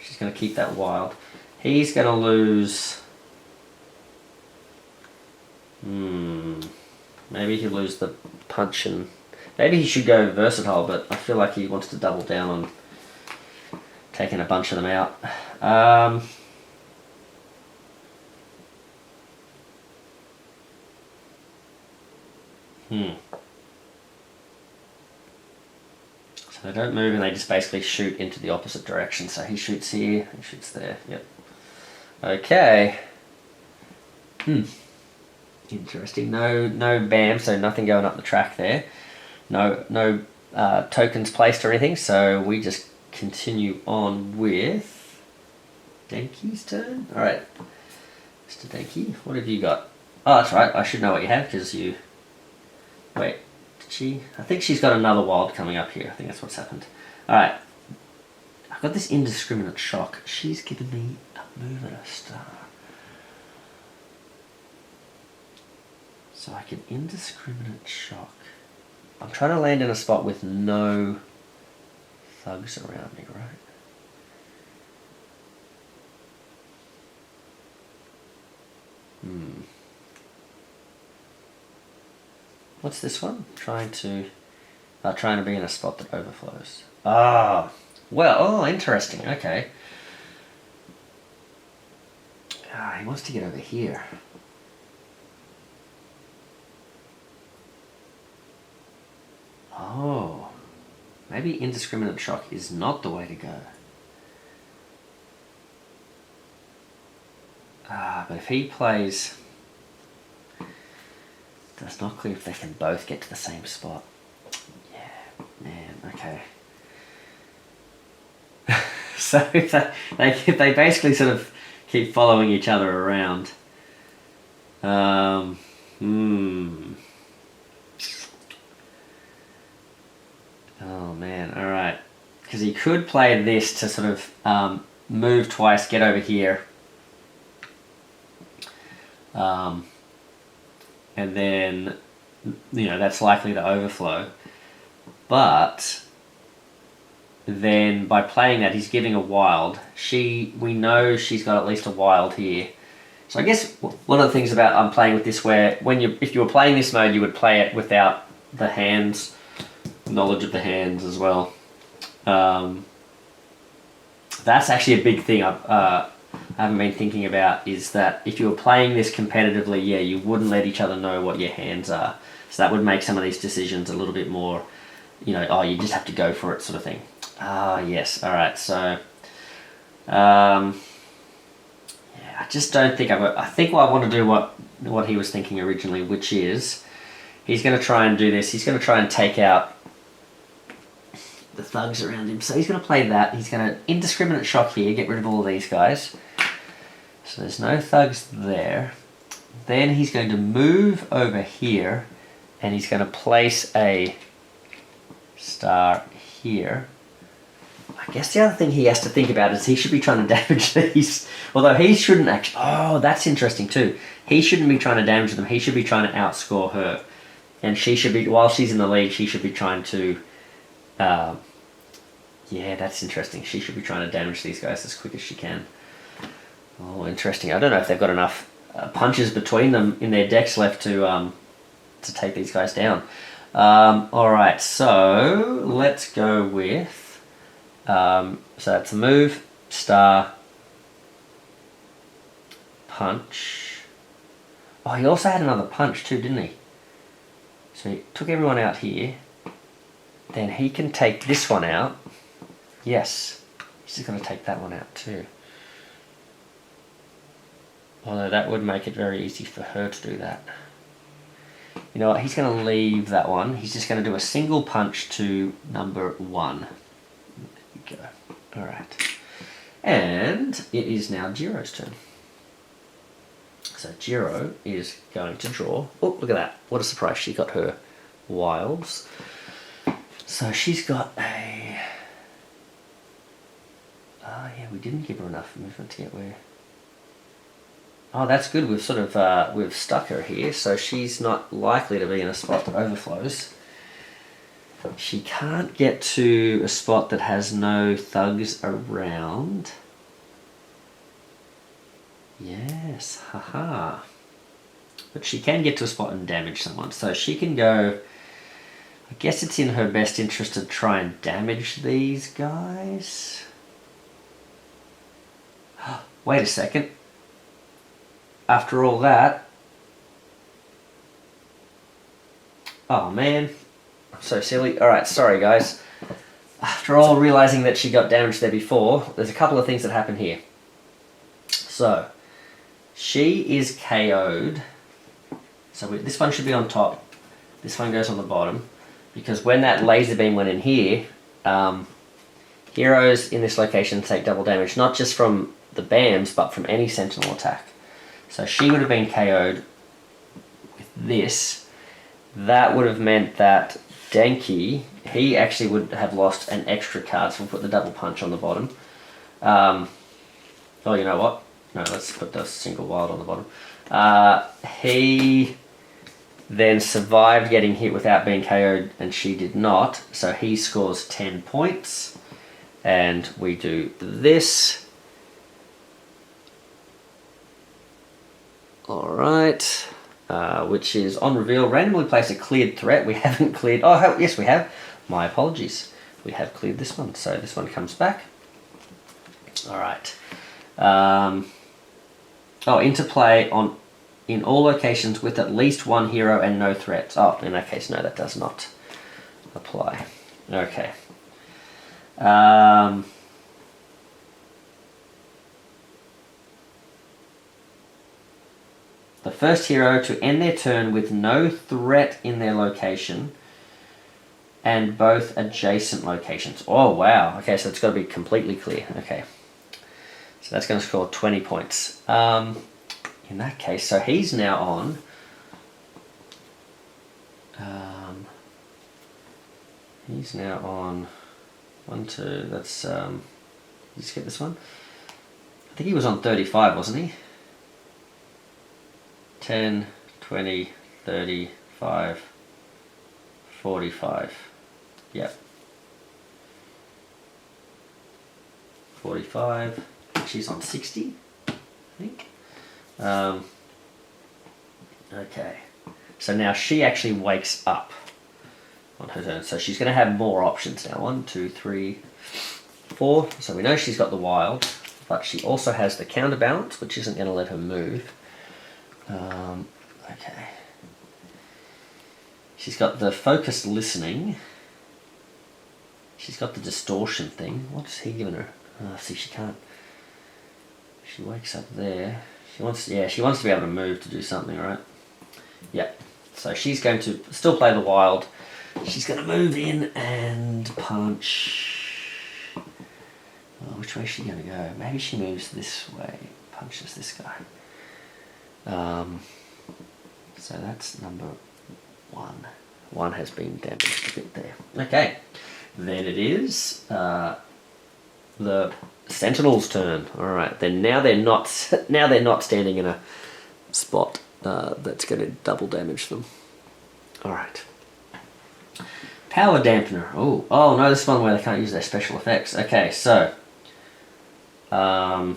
She's going to keep that wild. He's going to lose... maybe he'll lose the punch and... Maybe he should go versatile, but I feel like he wants to double down on taking a bunch of them out. So they don't move and they just basically shoot into the opposite direction. So he shoots here, he shoots there. Yep. Okay. Interesting. No BAM, so nothing going up the track there. No tokens placed or anything. So we just continue on with Denki's turn. All right, Mr. Denki, what have you got? Oh, that's right. I should know what you have because you. Wait, did she? I think she's got another wild coming up here. I think that's what's happened. All right. I've got this indiscriminate shock. She's given me a move and a star. So I can indiscriminate shock. I'm trying to land in a spot with no thugs around me, right? What's this one? Trying to be in a spot that overflows. Ah, well, oh, interesting. Okay. Ah, he wants to get over here. Oh, maybe indiscriminate shock is not the way to go. Ah, but if he plays... That's not clear if they can both get to the same spot. Yeah, man, okay. So they basically sort of keep following each other around. Oh man, alright. Because he could play this to sort of move twice, get over here. And then, you know, that's likely to overflow. But then by playing that, he's giving a wild. We know she's got at least a wild here. So I guess one of the things about playing with this, where if you were playing this mode, you would play it without the hands, knowledge of the hands as well. That's actually a big thing I haven't been thinking about, is that if you were playing this competitively, yeah, you wouldn't let each other know what your hands are. So that would make some of these decisions a little bit more, you know, oh, you just have to go for it sort of thing. Ah, yes, alright, so... yeah, I just don't think I think I want to do what he was thinking originally, which is, he's going to try and do this, he's going to try and take out the thugs around him. So he's going to play that. He's going to indiscriminate shock here, get rid of all of these guys. So there's no thugs there. Then he's going to move over here and he's going to place a star here. I guess the other thing he has to think about is he should be trying to damage these. Although he shouldn't actually... Oh, that's interesting too. He shouldn't be trying to damage them. He should be trying to outscore her. And she should be, while she's in the lead, she should be trying to... yeah, that's interesting. She should be trying to damage these guys as quick as she can. Oh, interesting. I don't know if they've got enough punches between them in their decks left to take these guys down. Alright, so let's go with... so that's a move, star, punch. Oh, he also had another punch too, didn't he? So he took everyone out here. Then he can take this one out. Yes. He's just going to take that one out too. Although that would make it very easy for her to do that. You know what, he's going to leave that one. He's just going to do a single punch to number 1. There you go. Alright. And it is now Jiro's turn. So Jiro is going to draw. Oh, look at that. What a surprise. She got her wilds. So she's got a... Oh yeah, we didn't give her enough movement to get where... Oh, that's good. We've sort of we've stuck her here, so she's not likely to be in a spot that overflows. She can't get to a spot that has no thugs around. Yes, haha. But she can get to a spot and damage someone, so she can go. I guess it's in her best interest to try and damage these guys. Wait a second. After all that... Oh man, I'm so silly. Alright, sorry guys. After all realising that she got damaged there before, there's a couple of things that happen here. So, she is KO'd. So this one should be on top. This one goes on the bottom. Because when that laser beam went in here, heroes in this location take double damage, not just from the BAMs, but from any Sentinel attack. So she would have been KO'd with this. That would have meant that Denki, he actually would have lost an extra card, so we'll put the double punch on the bottom. Oh, you know what? No, let's put the single wild on the bottom. He then survived getting hit without being KO'd, and she did not, so he scores 10 points. And we do this. Alright, which is on reveal, randomly place a cleared threat. We haven't cleared, oh yes we have, my apologies. We have cleared this one, so this one comes back. Alright. Interplay in all locations with at least one hero and no threats. Oh, in that case, no, that does not apply. Okay. The first hero to end their turn with no threat in their location and both adjacent locations. Oh, wow. Okay, so it's got to be completely clear. Okay. So that's going to score 20 points. In that case, so he's now on... he's now on 1, 2, that's... you just get this one? I think he was on 35, wasn't he? 10, 20, 35, 45. Yep. 45. She's on 60, I think. Okay. So now she actually wakes up on her turn. So she's going to have more options now. 1, 2, 3, 4. So we know she's got the wild, but she also has the counterbalance, which isn't going to let her move. Okay. She's got the focused listening. She's got the distortion thing. What's he giving her? Oh, see, she can't. She wakes up there. She wants to be able to move to do something, right? Yep. So she's going to still play the wild. She's going to move in and punch. Oh, which way is she going to go? Maybe she moves this way, punches this guy. So that's number 1. 1 has been damaged a bit there. Okay, then it is the Sentinels' turn. All right, then now they're not standing in a spot that's going to double damage them. All right. Power dampener. Oh no, this is one where they can't use their special effects. Okay, so and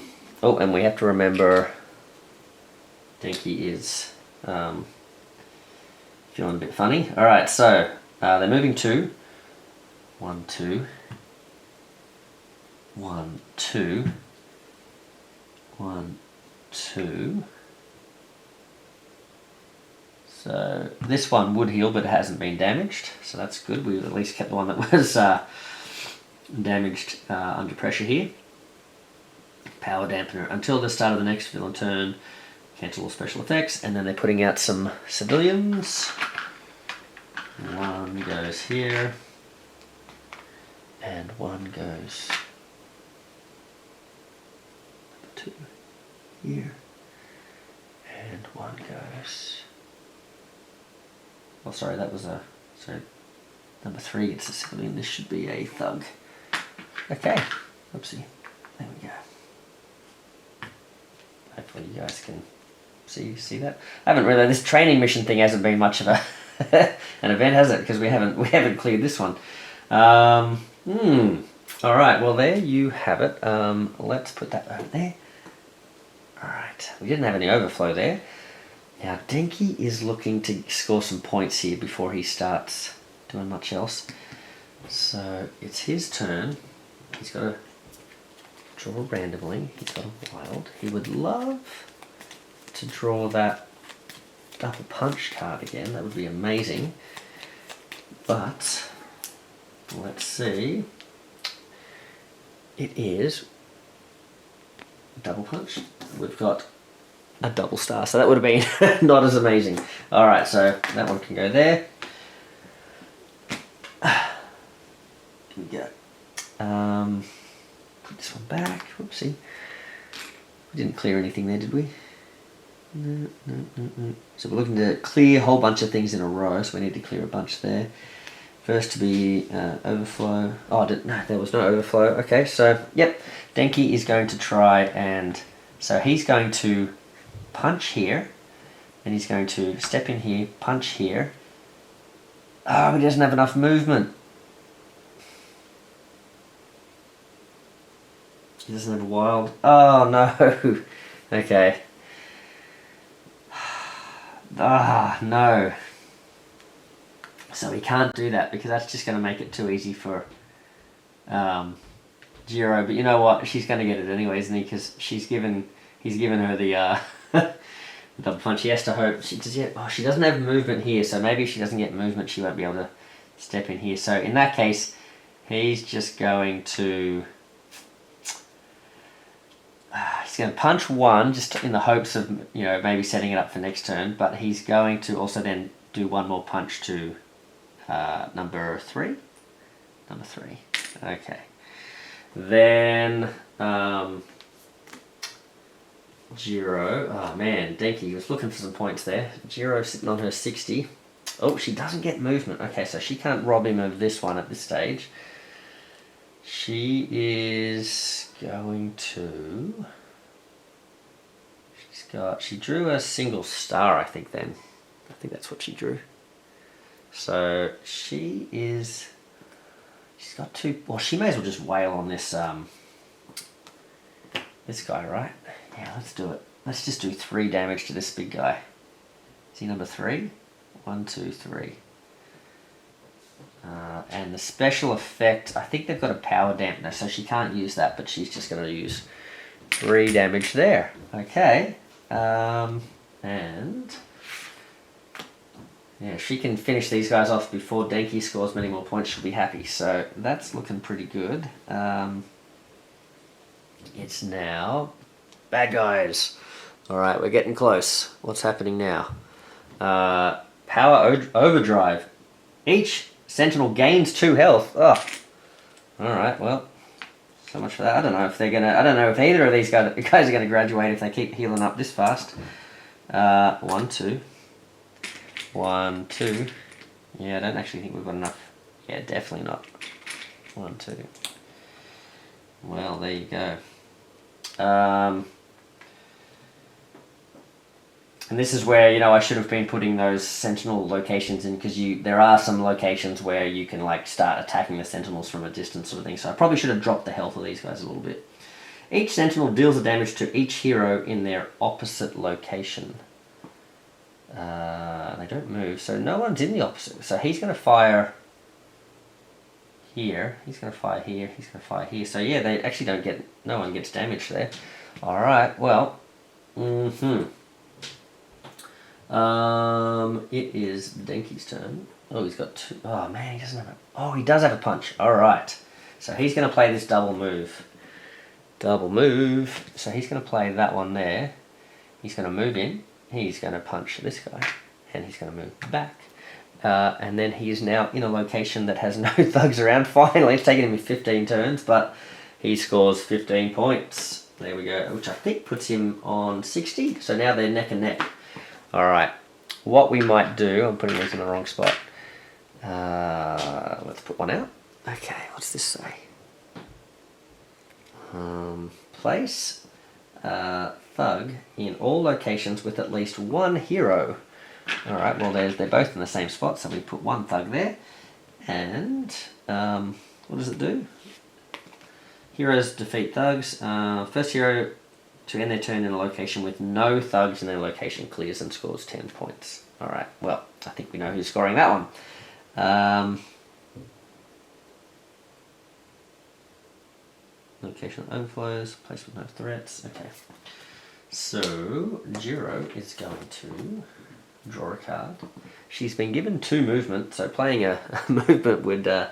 we have to remember Denki is feeling a bit funny. All right, so they're moving 2. 1, 2. 1, 2. 1, 2. So this one would heal, but it hasn't been damaged, so that's good. We've at least kept the one that was damaged under pressure here. Power dampener. Until the start of the next villain turn, cancel all special effects, and then they're putting out some civilians. 1 goes here, and 1 goes 2 here, and 1 goes... Oh, sorry, that was a... So number 3 gets a civilian. This should be a thug. Okay. Oopsie. There we go. Hopefully you guys can See that? I haven't really. This training mission thing hasn't been much of a an event, has it? Because we haven't cleared this one. All right. Well, there you have it. Let's put that over there. All right. We didn't have any overflow there. Now Denki is looking to score some points here before he starts doing much else. So it's his turn. He's got to draw randomly. He's got a wild. He would love to draw that double punch card again. That would be amazing. But let's see. It is double punch. We've got a double star, so that would have been not as amazing. All right, so that one can go there. Here we go. Put this one back. Whoopsie. We didn't clear anything there, did we? No. So we're looking to clear a whole bunch of things in a row, so we need to clear a bunch there. First to be overflow. Oh, no, there was no overflow. Okay, so, yep. Denki is going to try and... So he's going to punch here, and he's going to step in here, punch here. Oh, he doesn't have enough movement. He doesn't have a wild. Oh, no. Okay. Ah, no. So he can't do that because that's just going to make it too easy for Jiro. But you know what? She's going to get it anyway, isn't he? Because he's given her the the double punch. He has to hope. She doesn't have movement here, so maybe if she doesn't get movement, she won't be able to step in here. So in that case, he's just going to... he's going to punch one, just in the hopes of, you know, maybe setting it up for next turn, but he's going to also then do one more punch to number 3? Number 3. Okay. Then, Jiro, oh man, Denki was looking for some points there. Jiro sitting on her 60. Oh, she doesn't get movement. Okay, so she can't rob him of this one at this stage. She is going to... She drew a single star, I think, then. I think that's what she drew. So she's got 2... Well, she may as well just wail on this, this guy, right? Yeah, let's do it. Let's just do 3 damage to this big guy. Is he number 3? 1, 2, 3. And the special effect, I think they've got a power dampener, so she can't use that, but she's just going to use 3 damage there. Okay. And yeah, she can finish these guys off before Denki scores many more points. She'll be happy. So that's looking pretty good. It's now bad guys. All right, we're getting close. What's happening now? Power overdrive. Each Sentinel gains 2 health. Oh, all right. Well, so much for that. I don't know if they're gonna. I don't know if either of these guys are gonna graduate if they keep healing up this fast. 1, 2. 1, 2. Yeah, I don't actually think we've got enough. Yeah, definitely not. 1, 2. Well, there you go. And this is where, you know, I should have been putting those Sentinel locations in, because there are some locations where you can like start attacking the Sentinels from a distance sort of thing. So I probably should have dropped the health of these guys a little bit. Each Sentinel deals a damage to each hero in their opposite location. They don't move, so no one's in the opposite. So he's going to fire here. He's going to fire here. He's going to fire here. So yeah, they actually don't get. No one gets damage there. All right. Well. It is Denki's turn. Oh, he's got 2. Oh man, he doesn't have a... Oh, he does have a punch. Alright. So he's going to play this double move. Double move. So he's going to play that one there. He's going to move in. He's going to punch this guy. And he's going to move back. And then he is now in a location that has no thugs around. Finally, it's taken him 15 turns, but he scores 15 points. There we go. Which I think puts him on 60. So now they're neck and neck. Alright, what we might do, I'm putting these in the wrong spot. Let's put one out. Okay, what's this say? Place thug in all locations with at least one hero. Alright, well they're both in the same spot, so we put one thug there. And what does it do? Heroes defeat thugs. First hero to end their turn in a location with no thugs in their location clears and scores 10 points. Alright, well, I think we know who's scoring that one. Location overflows, place with no threats. Okay. So, Jiro is going to draw a card. She's been given 2 movement, so playing a movement would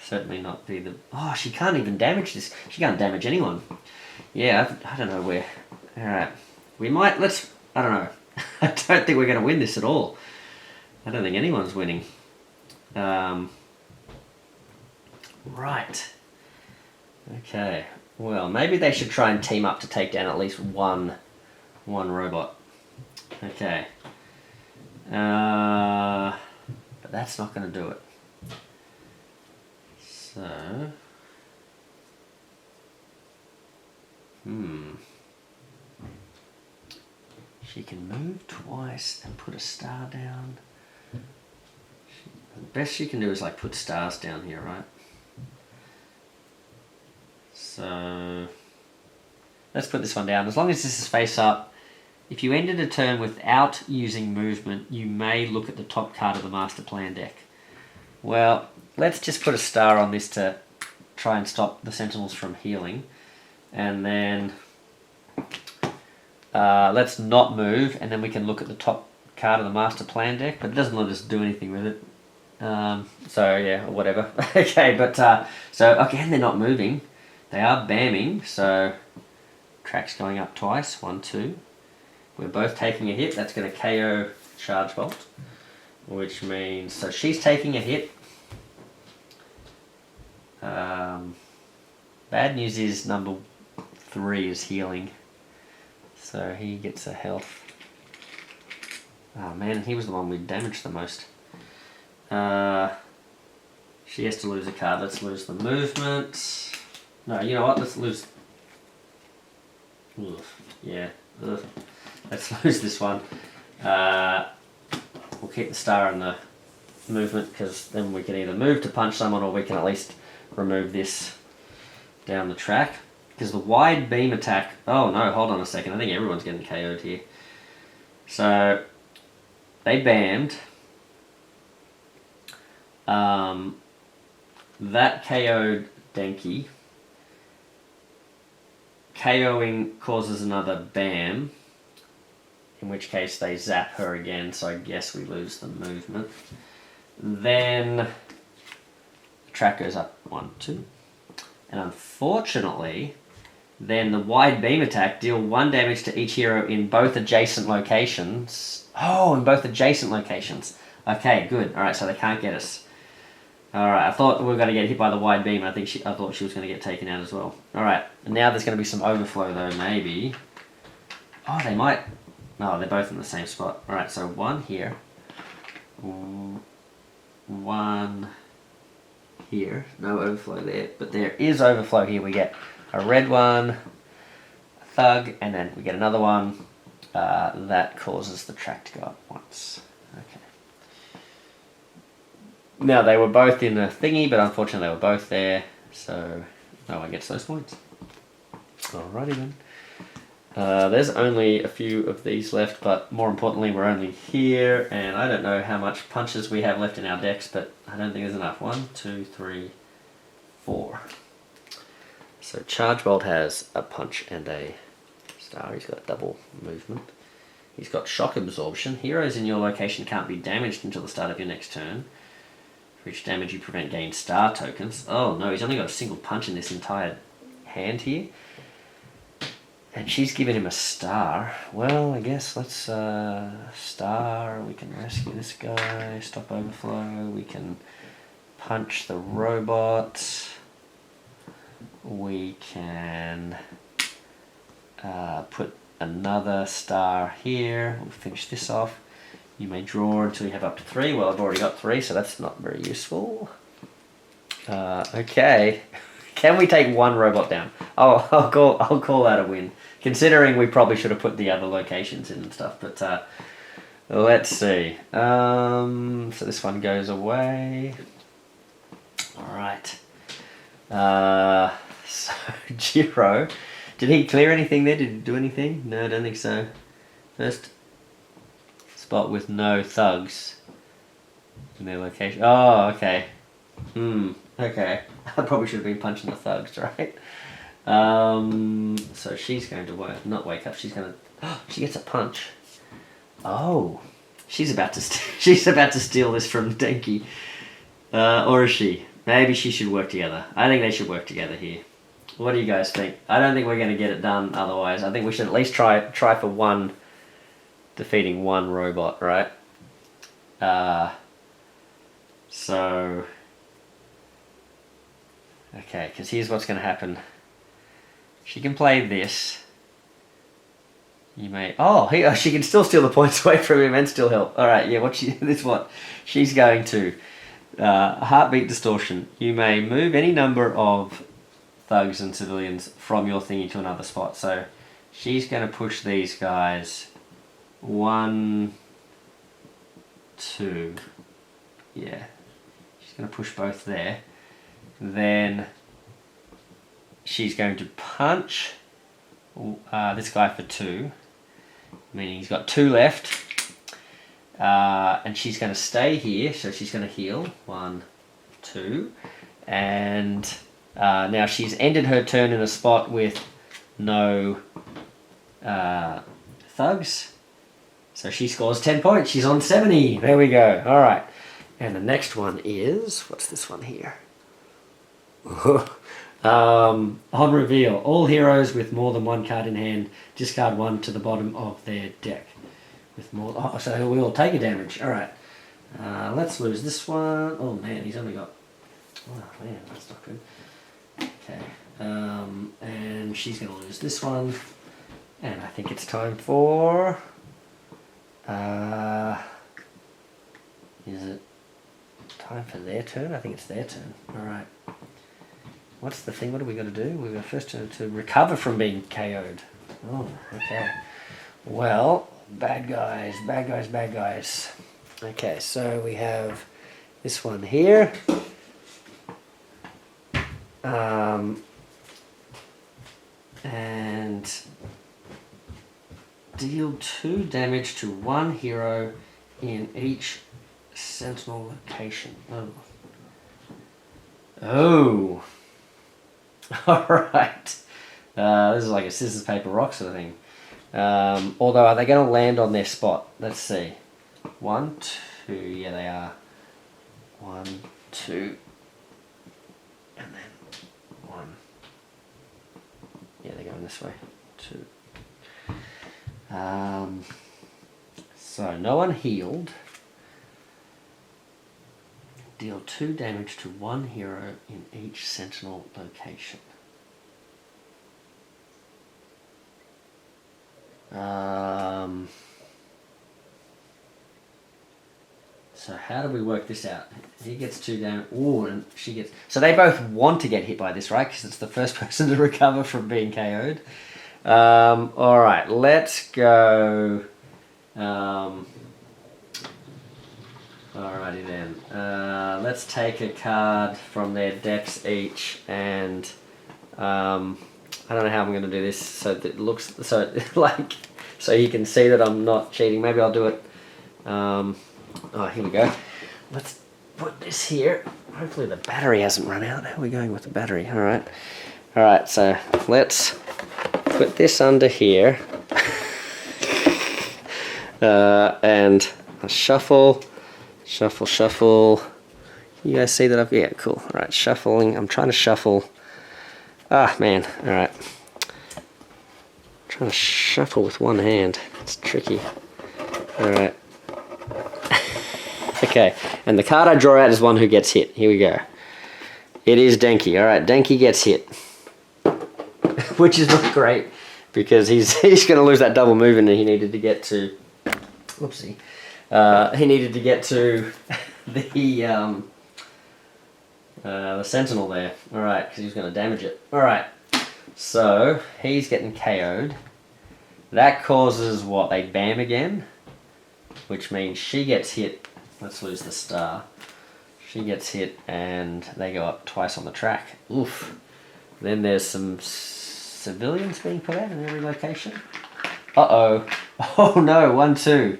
certainly not be the... Oh, she can't even damage this. She can't damage anyone. Yeah, I don't know where... Alright. We might... Let's... I don't know. I don't think we're going to win this at all. I don't think anyone's winning. Right. Okay. Well, maybe they should try and team up to take down at least one robot. Okay. But that's not going to do it. So... She can move twice and put a star down. The best she can do is like put stars down here, right? So let's put this one down. As long as this is face up, if you ended a turn without using movement, you may look at the top card of the master plan deck. Well, let's just put a star on this to try and stop the Sentinels from healing. And then let's not move, and then we can look at the top card of the master plan deck, but it doesn't let us do anything with it. So yeah, or whatever. Okay, but so again, they're not moving. They are bamming, so track's going up twice. 1, 2. We're both taking a hit. That's going to KO Charge Bolt, which means so she's taking a hit. Bad news is number 3 is healing, so he gets a health. Oh man, he was the one we damaged the most. She has to lose a card. Let's lose the movement. No, you know what? Let's lose. Ugh. Yeah. Ugh. Let's lose this one. We'll keep the star in the movement because then we can either move to punch someone or we can at least remove this down the track. Because the wide beam attack... Oh no, hold on a second. I think everyone's getting KO'd here. So, they bammed. That KO'd Denki. KOing causes another bam. In which case they zap her again, so I guess we lose the movement. Then the track goes up 1, 2. And unfortunately, then the wide beam attack deal 1 damage to each hero in both adjacent locations. Oh, in both adjacent locations. Okay, good. Alright, so they can't get us. Alright, I thought we were going to get hit by the wide beam. I thought she was going to get taken out as well. Alright, now there's going to be some overflow though, maybe. Oh, they might... No, they're both in the same spot. Alright, so 1 here. 1 here. No overflow there. But there is overflow here. We get a red one, a thug, and then we get another one. That causes the track to go up once. Okay. Now, they were both in a thingy, but unfortunately they were both there. So, no one gets those points. Alrighty then. There's only a few of these left, but more importantly, we're only here, and I don't know how much punches we have left in our decks, but I don't think there's enough. 1, 2, 3, 4. So Charge Bolt has a punch and a star. He's got double movement. He's got shock absorption. Heroes in your location can't be damaged until the start of your next turn. For each damage you prevent, gain star tokens. Oh no, he's only got a single punch in this entire hand here. And she's given him a star. Well, I guess let's star. We can rescue this guy. Stop overflow. We can punch the robot. We can put another star here. We'll finish this off. You may draw until you have up to 3. Well, I've already got 3, so that's not very useful. Okay. Can we take one robot down? Oh, I'll call that a win. Considering we probably should have put the other locations in and stuff, but let's see. So this one goes away. All right. So Giro, did he clear anything there? Did he do anything? No, I don't think so. First spot with no thugs in their location. Oh, okay. Okay. I probably should have been punching the thugs, right? So she's going to not wake up. She's going to. She gets a punch. Oh, she's about to steal this from Denki, or is she? Maybe she should work together. I think they should work together here. What do you guys think? I don't think we're going to get it done otherwise. I think we should at least try for one, defeating one robot, right? So, okay, because here's what's going to happen. She can play this. You may... Oh, she can still steal the points away from him and still help. Alright, yeah, she's going to... heartbeat distortion. You may move any number of thugs and civilians from your thingy to another spot. So she's going to push these guys 1, 2. Yeah, she's going to push both there. Then she's going to punch this guy for 2, meaning he's got 2 left. And she's going to stay here, so she's going to heal 1, 2, and now she's ended her turn in a spot with no thugs, so she scores 10 points. She's on 70. There we go. All right, and the next one is, what's this one here? On reveal, all heroes with more than 1 card in hand discard 1 to the bottom of their deck. With more, so we will take a damage. All right, let's lose this one. Oh man, he's only got. Oh man, that's not good. Okay, and she's gonna lose this one, and I think it's time for. Is it time for their turn? I think it's their turn. All right. What's the thing? What do we got to do? We've got first to recover from being KO'd. Oh, okay. Well. Bad guys, bad guys, bad guys. Okay, so we have this one here. And deal 2 damage to 1 hero in each Sentinel location. Oh. Alright. This is like a scissors, paper, rock sort of thing. Although, are they going to land on their spot? Let's see. 1, 2, yeah they are. 1, 2, and then 1. Yeah, they're going this way. 2. So, no one healed. Deal 2 damage to 1 hero in each Sentinel location. So how do we work this out? He gets 2 damage. Ooh, and she gets... So they both want to get hit by this, right? Because it's the first person to recover from being KO'd. Alright, let's go... Alrighty then. Let's take a card from their decks each, and... I don't know how I'm going to do this so that it looks so like so you can see that I'm not cheating. Maybe I'll do it. Oh, here we go. Let's put this here. Hopefully the battery hasn't run out. How are we going with the battery? All right. All right. So let's put this under here, and I'll shuffle. You guys see that? Yeah, cool. All right, shuffling. I'm trying to shuffle. Ah, man. All right. Trying to shuffle with one hand. It's tricky. All right. Okay. And the card I draw out is one who gets hit. Here we go. It is Denki. All right. Denki gets hit. Which is not great because he's going to lose that double movement he needed to get to. Whoopsie. He needed to get to the The Sentinel there. Alright, because he's going to damage it. Alright, so he's getting KO'd. That causes what? They bam again, which means she gets hit. Let's lose the star. She gets hit and they go up twice on the track. Oof. Then there's some civilians being put out in every location. Uh-oh. Oh no, 1, 2.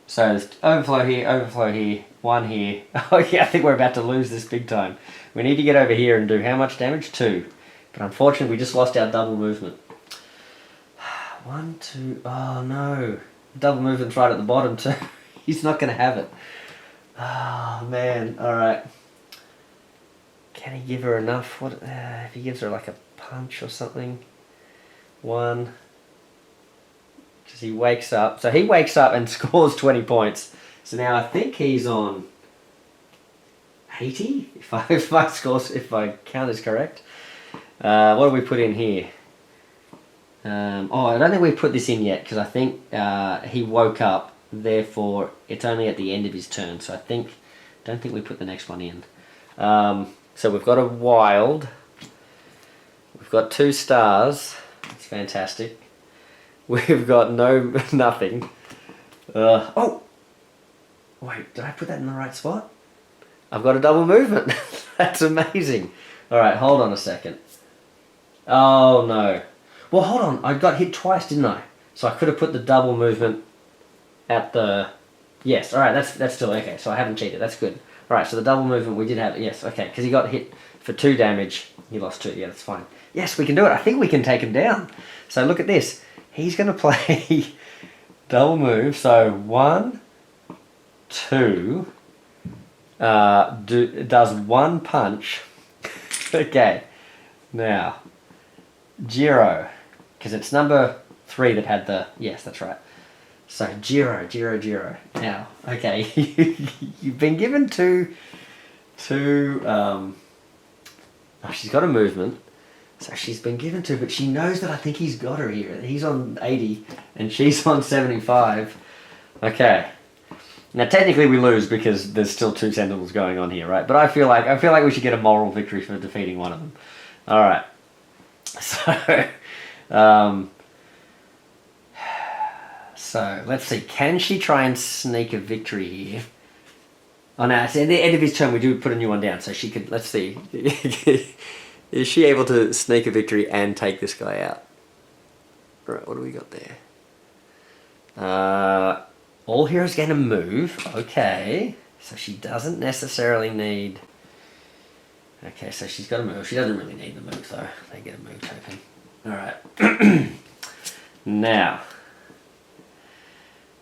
So there's overflow here, 1 here. Oh yeah, I think we're about to lose this big time. We need to get over here and do how much damage? 2. But unfortunately we just lost our double movement. 1, 2, oh no. Double movement's right at the bottom too. He's not going to have it. Oh man, alright. Can he give her enough? What if he gives her like a punch or something? 1. Because he wakes up. So he wakes up and scores 20 points. So now I think he's on 80, if I count is correct. What do we put in here? I don't think we've put this in yet because I think he woke up. Therefore, it's only at the end of his turn. So don't think we put the next one in. So we've got a wild. We've got 2 stars. It's fantastic. We've got nothing. Oh! Wait, did I put that in the right spot? I've got a double movement. That's amazing. Alright, hold on a second. Oh no. Well, hold on. I got hit twice, didn't I? So I could have put the double movement at the... Yes, alright, that's still okay. So I haven't cheated. That's good. Alright, so the double movement, we did have... Yes, okay, because he got hit for 2 damage. He lost 2. Yeah, that's fine. Yes, we can do it. I think we can take him down. So look at this. He's going to play double move. So 1, 2... does 1 punch. Okay. Now... Giro, because it's number 3 that had the... Yes, that's right. So, Giro. Now, okay, you've been given two... oh, she's got a movement. So she's been given 2, but she knows that I think he's got her here. He's on 80, and she's on 75. Okay. Now, technically we lose because there's still 2 Sentinels going on here, right? But I feel like we should get a moral victory for defeating one of them. Alright. So, so let's see. Can she try and sneak a victory here? Oh no, at the end of his turn we do put a new one down, so she could. Let's see. Is she able to sneak a victory and take this guy out? Right. What do we got there? All heroes get a move. Okay, so she doesn't necessarily need. Okay, so she's got a move. She doesn't really need the move, though. They get a move token. Alright. Now,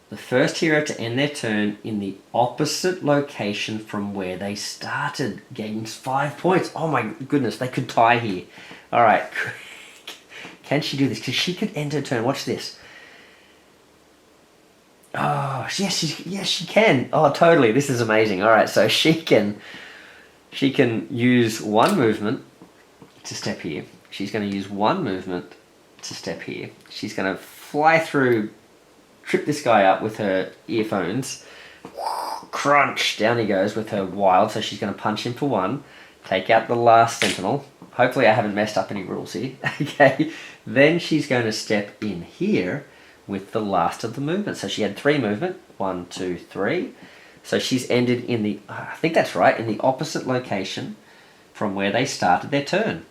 the first hero to end their turn in the opposite location from where they started gains 5 points. Oh my goodness, they could tie here. Alright. Can she do this? Because she could end her turn. Watch this. Oh, yes, she can. Oh, totally. This is amazing. Alright, so she can use 1 movement to step here. She's going to use 1 movement to step here. She's going to fly through, trip this guy up with her earphones. Crunch! Down he goes with her wild, so she's going to punch him for 1. Take out the last Sentinel. Hopefully I haven't messed up any rules here. Okay. Then she's going to step in here with the last of the movement. So she had 3 movement. 1, 2, 3. So she's ended in the, I think that's right, in the opposite location from where they started their turn.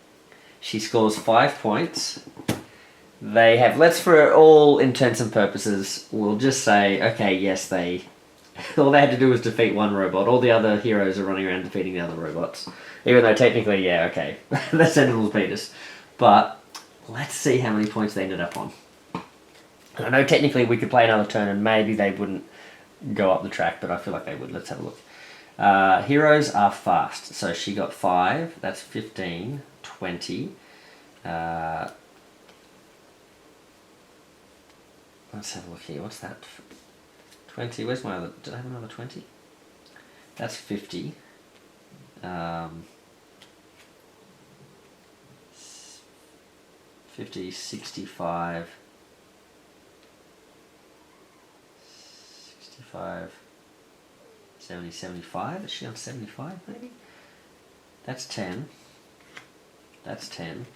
She scores 5 points. They have, let's for all intents and purposes, we'll just say, okay, yes, all they had to do was defeat 1 robot. All the other heroes are running around defeating the other robots. Even though technically, yeah, okay, the Sentinels beat us. But let's see how many points they ended up on. I know technically we could play another turn and maybe they wouldn't go up the track, but I feel like they would. Let's have a look. Heroes are fast. So she got 5. That's 15, 20. Let's have a look here. What's that? 20. Where's my other... Did I have another 20? That's 50. 50, 65... 65, 70, 75, is she on 75 maybe? That's 10. That's 10.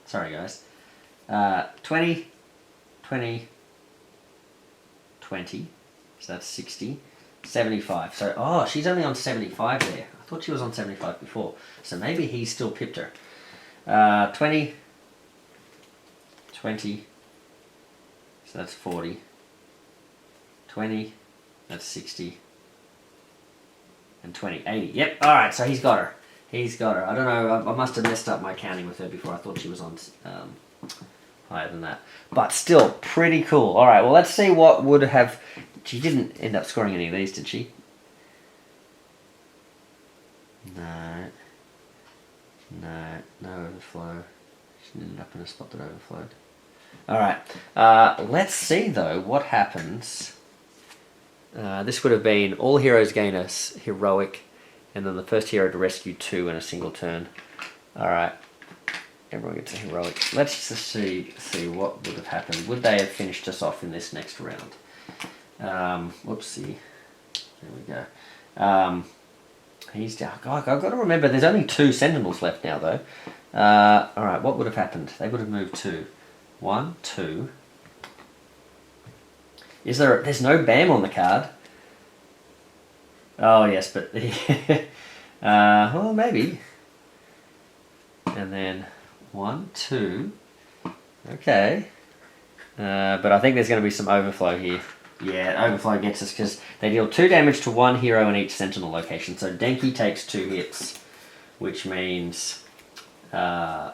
Sorry, guys. 20, 20, 20. So that's 60. 75. So, oh, she's only on 75 there. I thought she was on 75 before. So maybe he's still pipped her. 20, 20. So that's 40. 20. That's 60. And 20. 80. Yep. Alright, so he's got her. He's got her. I don't know. I must have messed up my counting with her before. I thought she was on higher than that. But still, pretty cool. Alright, well, let's see what would have... She didn't end up scoring any of these, did she? No. No. No overflow. She ended up in a spot that overflowed. Alright. Let's see, though, what happens. This would have been all heroes gain a heroic, and then the first hero to rescue 2 in a single turn. Alright. Everyone gets a heroic. Let's just see what would have happened. Would they have finished us off in this next round? Whoopsie. There we go. He's down. God, I've got to remember there's only 2 Sentinels left now, though. Alright, what would have happened? They would have moved 2. 1, 2. There's no BAM on the card? Oh, yes, but... well, maybe. And then 1, 2. Okay. But I think there's going to be some overflow here. Yeah, overflow gets us because they deal 2 damage to 1 hero in each Sentinel location. So Denki takes 2 hits, which means... well,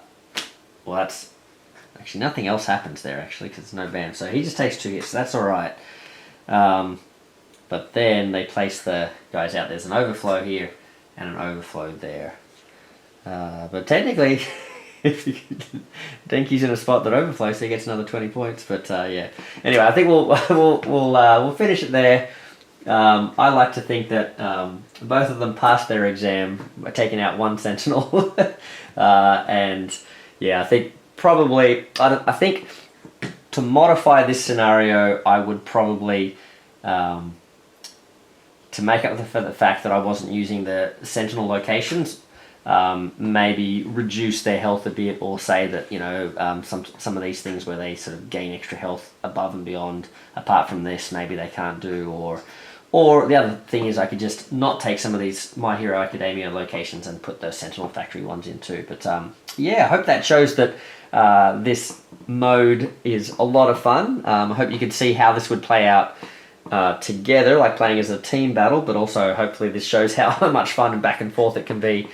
that's... Actually, nothing else happens there, actually, because there's no BAM. So he just takes 2 hits, so that's alright. But then they place the guys out. There's an overflow here and an overflow there. But technically, Denki's in a spot that overflows, so he gets another 20 points. But yeah. Anyway, I think we'll finish it there. I like to think that both of them passed their exam by taking out 1 Sentinel. And yeah, I think probably, I think to modify this scenario, I would probably, to make up for the fact that I wasn't using the Sentinel locations, maybe reduce their health a bit, or say that, you know, some of these things where they sort of gain extra health above and beyond, apart from this, maybe they can't do, or the other thing is I could just not take some of these My Hero Academia locations and put those Sentinel Factory ones in too. But yeah, I hope that shows that this mode is a lot of fun. I hope you could see how this would play out together, like playing as a team battle, but also hopefully this shows how much fun and back and forth it can be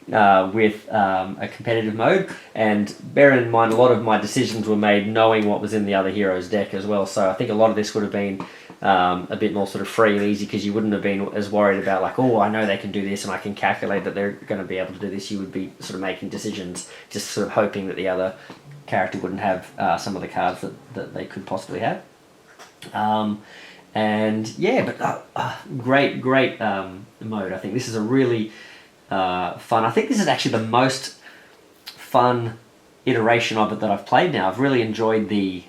with a competitive mode. And bear in mind, a lot of my decisions were made knowing what was in the other hero's deck as well, so I think a lot of this would have been a bit more sort of free and easy, because you wouldn't have been as worried about like, oh, I know they can do this and I can calculate that they're going to be able to do this. You would be sort of making decisions, just sort of hoping that the other character wouldn't have some of the cards that they could possibly have. And yeah, but great mode. I think this is a really fun. I think this is actually the most fun iteration of it that I've played now. I've really enjoyed the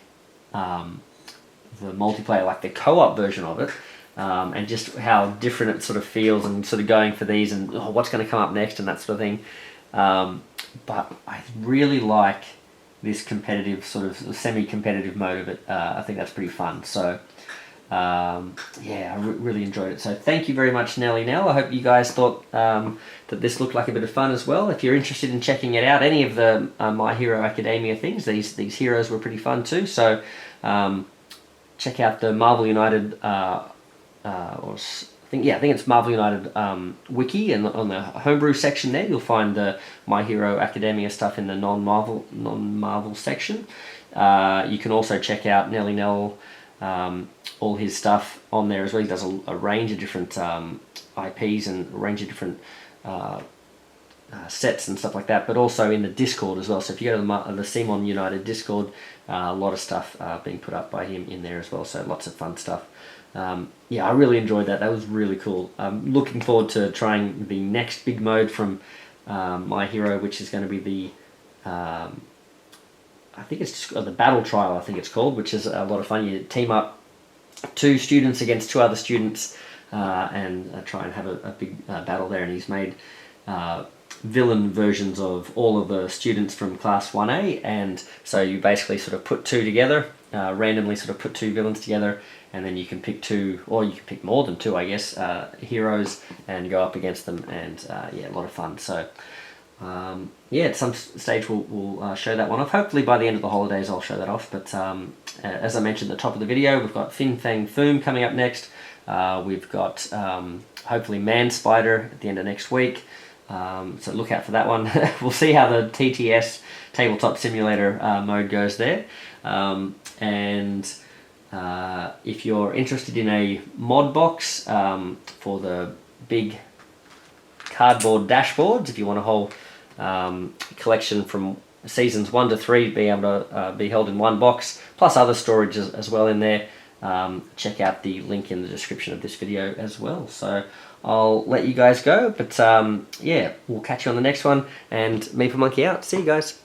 multiplayer, like the co-op version of it, and just how different it sort of feels, and sort of going for these and what's going to come up next and that sort of thing. But I really like this competitive, sort of semi-competitive mode of it. I think that's pretty fun. So yeah, I really enjoyed it. So thank you very much, xnellynel. I hope you guys thought that this looked like a bit of fun as well. If you're interested in checking it out, any of the My Hero Academia things, these heroes were pretty fun too. So check out the Marvel United, I think it's Marvel United wiki, and on the Homebrew section there, you'll find the My Hero Academia stuff in the non-Marvel section. You can also check out xnellynel, all his stuff on there as well. He does a range of different IPs and a range of different sets and stuff like that, but also in the Discord as well. So if you go to the CMON United Discord, a lot of stuff being put up by him in there as well, so lots of fun stuff. Yeah, I really enjoyed that. That was really cool. I'm looking forward to trying the next big mode from My Hero, which is going to be the I think it's just the Battle Trial, I think it's called, which is a lot of fun. You team up 2 students against 2 other students and try and have a big battle there. And he's made villain versions of all of the students from class 1A, and so you basically sort of put two together, randomly sort of put two villains together, and then you can pick two, or you can pick more than two, I guess, heroes, and go up against them, and yeah, a lot of fun. So yeah, at some stage we'll show that one off. Hopefully by the end of the holidays I'll show that off, but as I mentioned at the top of the video, we've got Fin Fang Foom coming up next. We've got hopefully Man Spider at the end of next week. So look out for that one. We'll see how the TTS Tabletop Simulator mode goes there. And if you're interested in a ModBox for the big cardboard dashboards, if you want a whole collection from seasons 1 to 3 be able to be held in one box, plus other storage as well in there, check out the link in the description of this video as well. So I'll let you guys go, but yeah, we'll catch you on the next one, and me for Monkey out. See you guys.